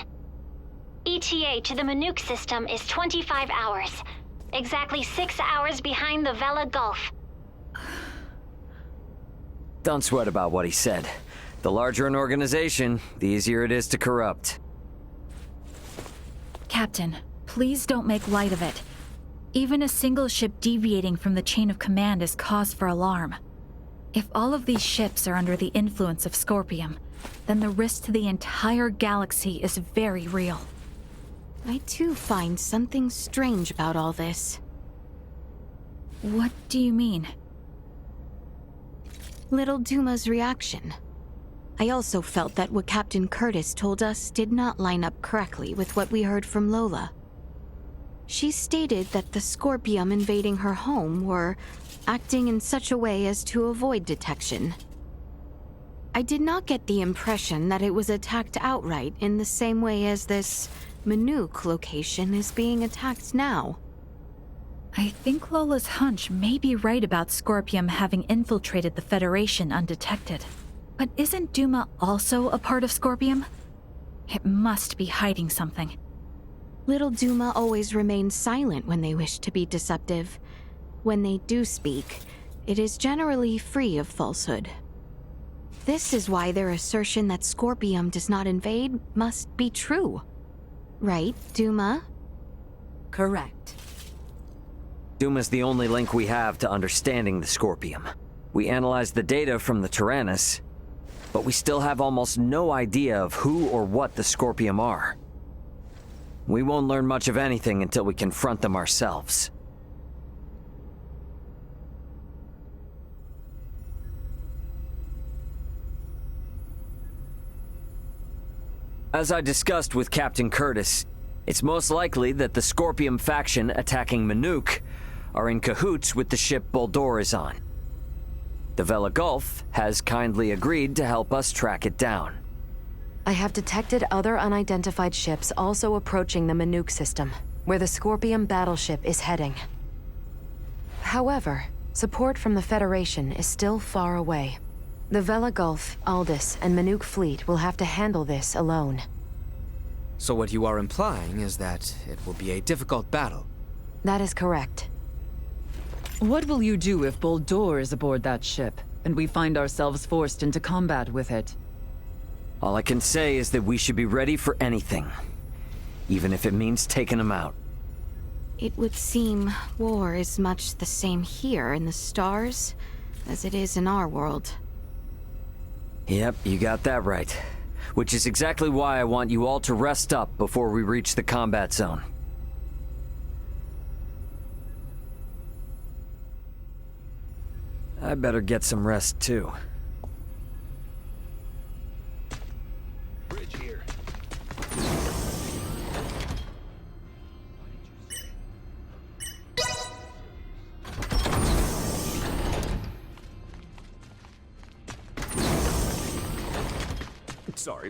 ETA to the Manuk system is 25 hours. Exactly 6 hours behind the Vela Gulf. Don't sweat about what he said. The larger an organization, the easier it is to corrupt. Captain, please don't make light of it. Even a single ship deviating from the chain of command is cause for alarm. If all of these ships are under the influence of Scorpium, then the risk to the entire galaxy is very real. I too find something strange about all this. What do you mean? Little Duma's reaction. I also felt that what Captain Curtis told us did not line up correctly with what we heard from Lola. She stated that the Scorpium invading her home were acting in such a way as to avoid detection. I did not get the impression that it was attacked outright in the same way as this Manook location is being attacked now. I think Lola's hunch may be right about Scorpium having infiltrated the Federation undetected. But isn't Duma also a part of Scorpium? It must be hiding something. Little Duma always remains silent when they wish to be deceptive. When they do speak, it is generally free of falsehood. This is why their assertion that Scorpium does not invade must be true. Right, Duma? Correct. Duma's the only link we have to understanding the Scorpium. We analyzed the data from the Tyrannus, but we still have almost no idea of who or what the Scorpium are. We won't learn much of anything until we confront them ourselves. As I discussed with Captain Curtis, it's most likely that the Scorpium faction attacking Manook are in cahoots with the ship Boldor is on. The Vela Gulf has kindly agreed to help us track it down. I have detected other unidentified ships also approaching the Manook system, where the Scorpium battleship is heading. However, support from the Federation is still far away. The Vela Gulf, Aldous, and Manook fleet will have to handle this alone. So what you are implying is that it will be a difficult battle. That is correct. What will you do if Boldor is aboard that ship, and we find ourselves forced into combat with it? All I can say is that we should be ready for anything, even if it means taking them out. It would seem war is much the same here in the stars as it is in our world. Yep, you got that right. Which is exactly why I want you all to rest up before we reach the combat zone. I better get some rest too. Bridge here. Sorry.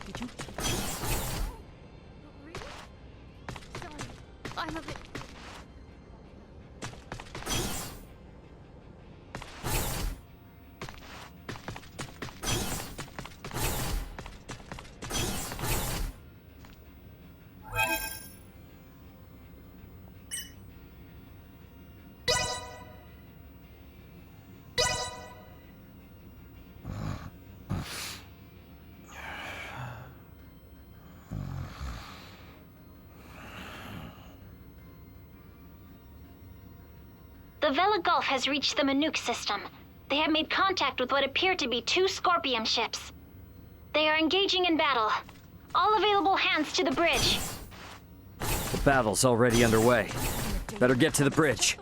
Did you? Really? Sorry, I'm a bit. The Vela Gulf has reached the Manook system. They have made contact with what appear to be 2 Scorpium ships. They are engaging in battle. All available hands to the bridge. The battle's already underway. Better get to the bridge.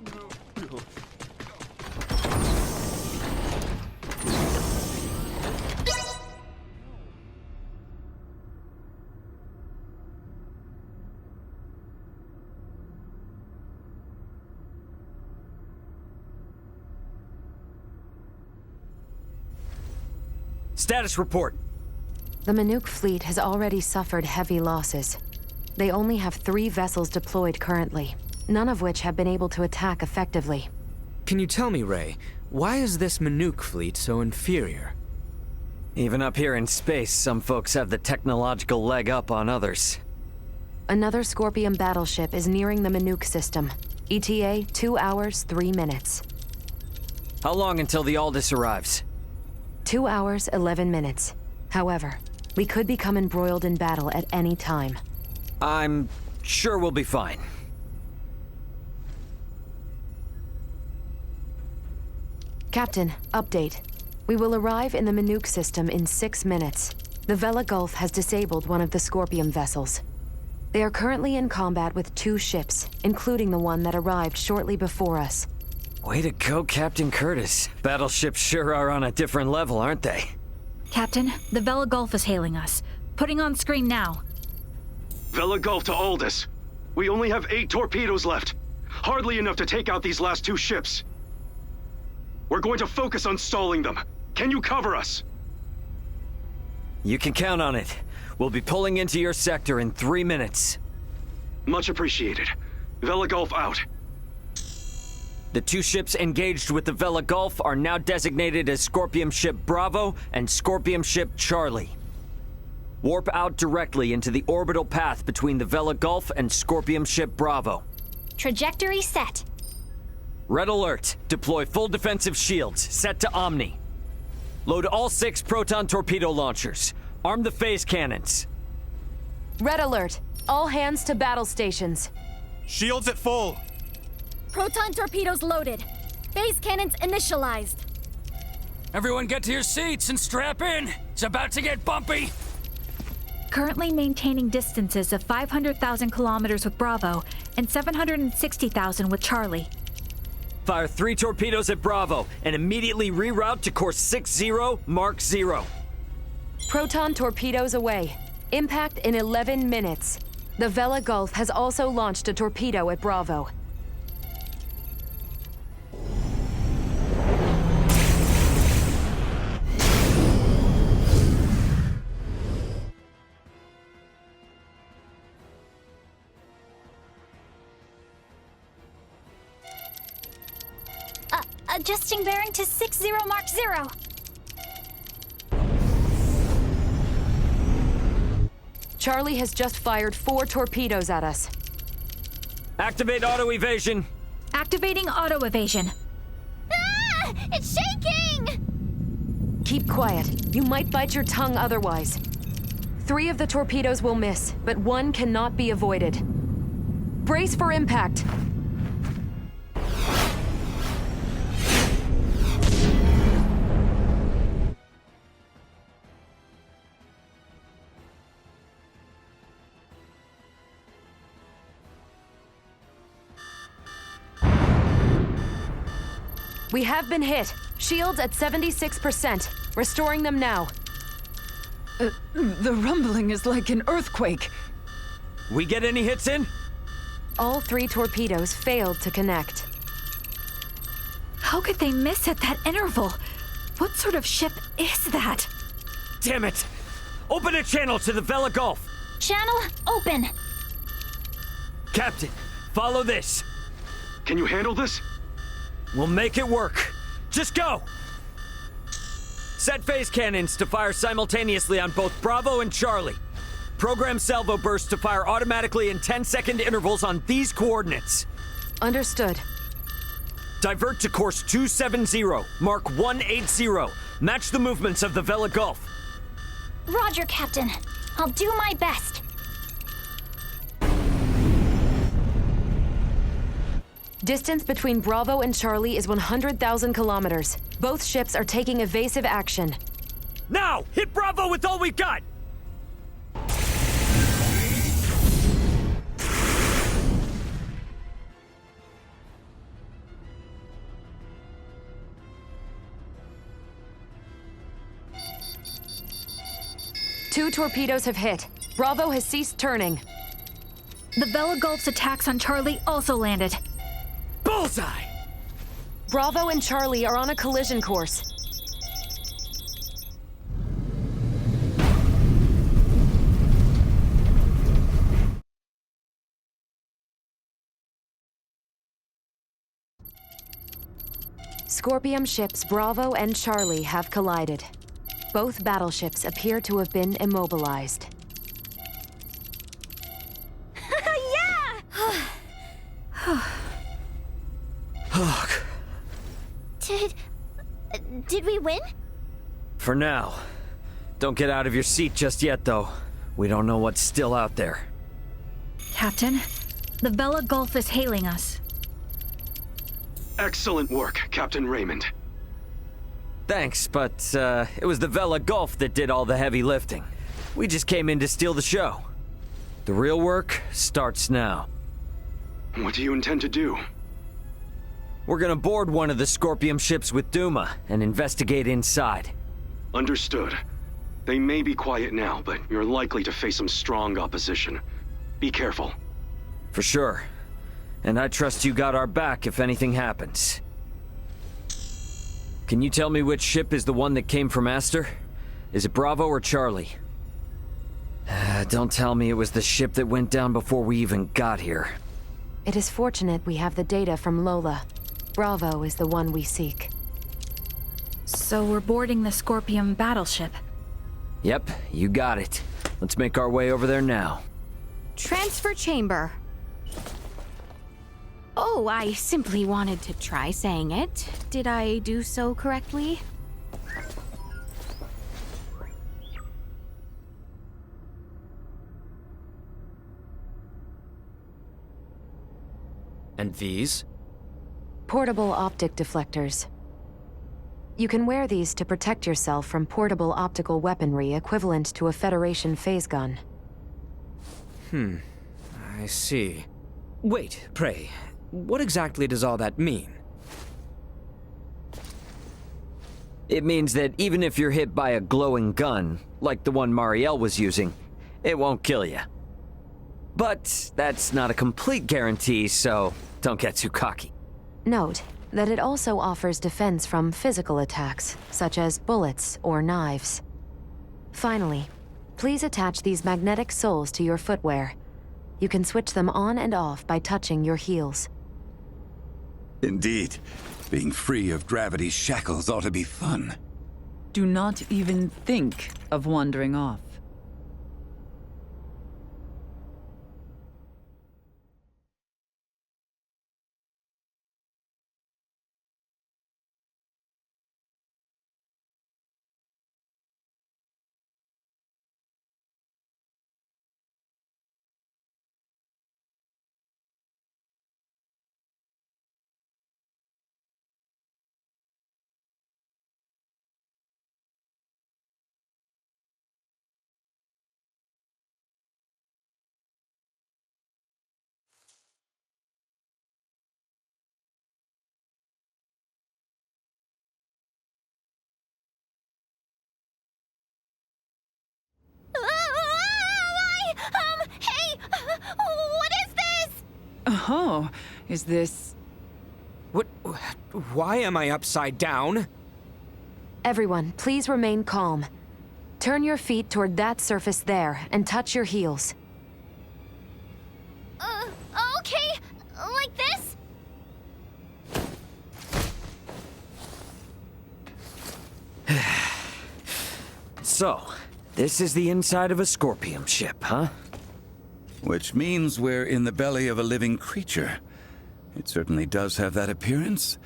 Status report. The Manook fleet has already suffered heavy losses. They only have 3 vessels deployed currently, none of which have been able to attack effectively. Can you tell me, Ray, why is this Manook fleet so inferior? Even up here in space, some folks have the technological leg up on others. Another Scorpium battleship is nearing the Manook system. ETA 2 hours, 3 minutes. How long until the Aldous arrives? 2 hours, 11 minutes. However, we could become embroiled in battle at any time. I'm sure we'll be fine. Captain, update. We will arrive in the Minuk system in 6 minutes. The Vela Gulf has disabled one of the Scorpium vessels. They are currently in combat with 2 ships, including the one that arrived shortly before us. Way to go, Captain Curtis. Battleships sure are on a different level, aren't they? Captain, the Vela Gulf is hailing us. Putting on screen now. Vela Gulf to Aldous. We only have 8 torpedoes left. Hardly enough to take out these last 2 ships. We're going to focus on stalling them. Can you cover us? You can count on it. We'll be pulling into your sector in 3 minutes. Much appreciated. Vela Gulf out. The 2 ships engaged with the Vela Gulf are now designated as Scorpium Ship Bravo and Scorpium Ship Charlie. Warp out directly into the orbital path between the Vela Gulf and Scorpium Ship Bravo. Trajectory set. Red alert. Deploy full defensive shields. Set to Omni. Load all 6 proton torpedo launchers. Arm the phase cannons. Red alert. All hands to battle stations. Shields at full. Proton torpedoes loaded. Phase cannons initialized. Everyone get to your seats and strap in. It's about to get bumpy. Currently maintaining distances of 500,000 kilometers with Bravo and 760,000 with Charlie. Fire 3 torpedoes at Bravo and immediately reroute to course 60 Mark 0. Proton torpedoes away. Impact in 11 minutes. The Vela Gulf has also launched a torpedo at Bravo. Adjusting bearing to 60 Mark 0. Charlie has just fired 4 torpedoes at us. Activate auto evasion. Activating auto evasion. Ah! It's shaking! Keep quiet. You might bite your tongue otherwise. 3 of the torpedoes will miss, but 1 cannot be avoided. Brace for impact. We have been hit. Shields at 76%. Restoring them now. The rumbling is like an earthquake. We get any hits in? All 3 torpedoes failed to connect. How could they miss at that interval? What sort of ship is that? Damn it! Open a channel to the Vela Gulf. Channel open. Captain, follow this. Can you handle this? We'll make it work. Just go! Set phase cannons to fire simultaneously on both Bravo and Charlie. Program salvo bursts to fire automatically in 10-second intervals on these coordinates. Understood. Divert to course 270, Mark 180. Match the movements of the Vela Gulf. Roger, Captain. I'll do my best. Distance between Bravo and Charlie is 100,000 kilometers. Both ships are taking evasive action. Now! Hit Bravo with all we've got! Two torpedoes have hit. Bravo has ceased turning. The Vela Gulf's attacks on Charlie also landed. Bullseye! Bravo and Charlie are on a collision course. Scorpium ships Bravo and Charlie have collided. Both battleships appear to have been immobilized. Did we win? For now. Don't get out of your seat just yet, though. We don't know what's still out there. Captain, the Vela Gulf is hailing us. Excellent work, Captain Raymond. Thanks, but it was the Vela Gulf that did all the heavy lifting. We just came in to steal the show. The real work starts now. What do you intend to do? We're gonna board one of the Scorpium ships with Duma and investigate inside. Understood. They may be quiet now, but you're likely to face some strong opposition. Be careful. For sure. And I trust you got our back if anything happens. Can you tell me which ship is the one that came from Aster? Is it Bravo or Charlie? Don't tell me it was the ship that went down before we even got here. It is fortunate we have the data from Lola. Bravo is the one we seek. So we're boarding the Scorpium battleship. Yep, you got it. Let's make our way over there now. Transfer chamber. Oh, I simply wanted to try saying it. Did I do so correctly? And these? Portable optic deflectors. You can wear these to protect yourself from portable optical weaponry equivalent to a Federation phase gun. I see. Wait, pray, what exactly does all that mean? It means that even if you're hit by a glowing gun, like the one Marielle was using, it won't kill you. But that's not a complete guarantee, so don't get too cocky. Note that it also offers defense from physical attacks, such as bullets or knives. Finally, please attach these magnetic soles to your footwear. You can switch them on and off by touching your heels. Indeed. Being free of gravity's shackles ought to be fun. Do not even think of wandering off. Hey! What is this? Oh, is this... What? Why am I upside down? Everyone, please remain calm. Turn your feet toward that surface there and touch your heels. Okay. Like this? So, this is the inside of a Scorpium ship, huh? Which means we're in the belly of a living creature. It certainly does have that appearance.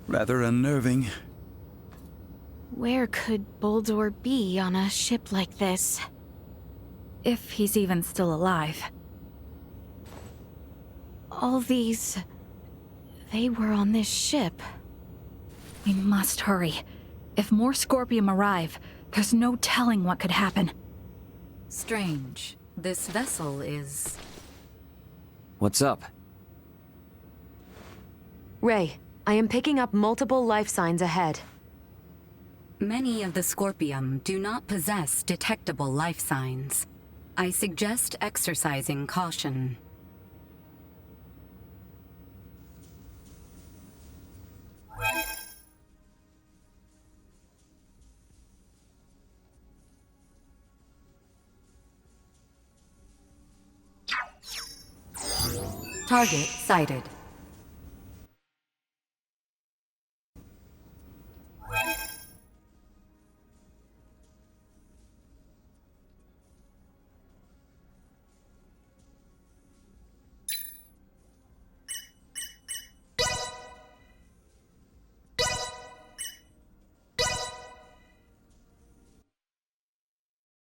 Rather unnerving. Where could Boldor be on a ship like this? If he's even still alive. All these... they were on this ship. We must hurry. If more Scorpium arrive, there's no telling what could happen. Strange. This vessel is... What's up? Ray, I am picking up multiple life signs ahead. Many of the Scorpium do not possess detectable life signs. I suggest exercising caution. Target sighted.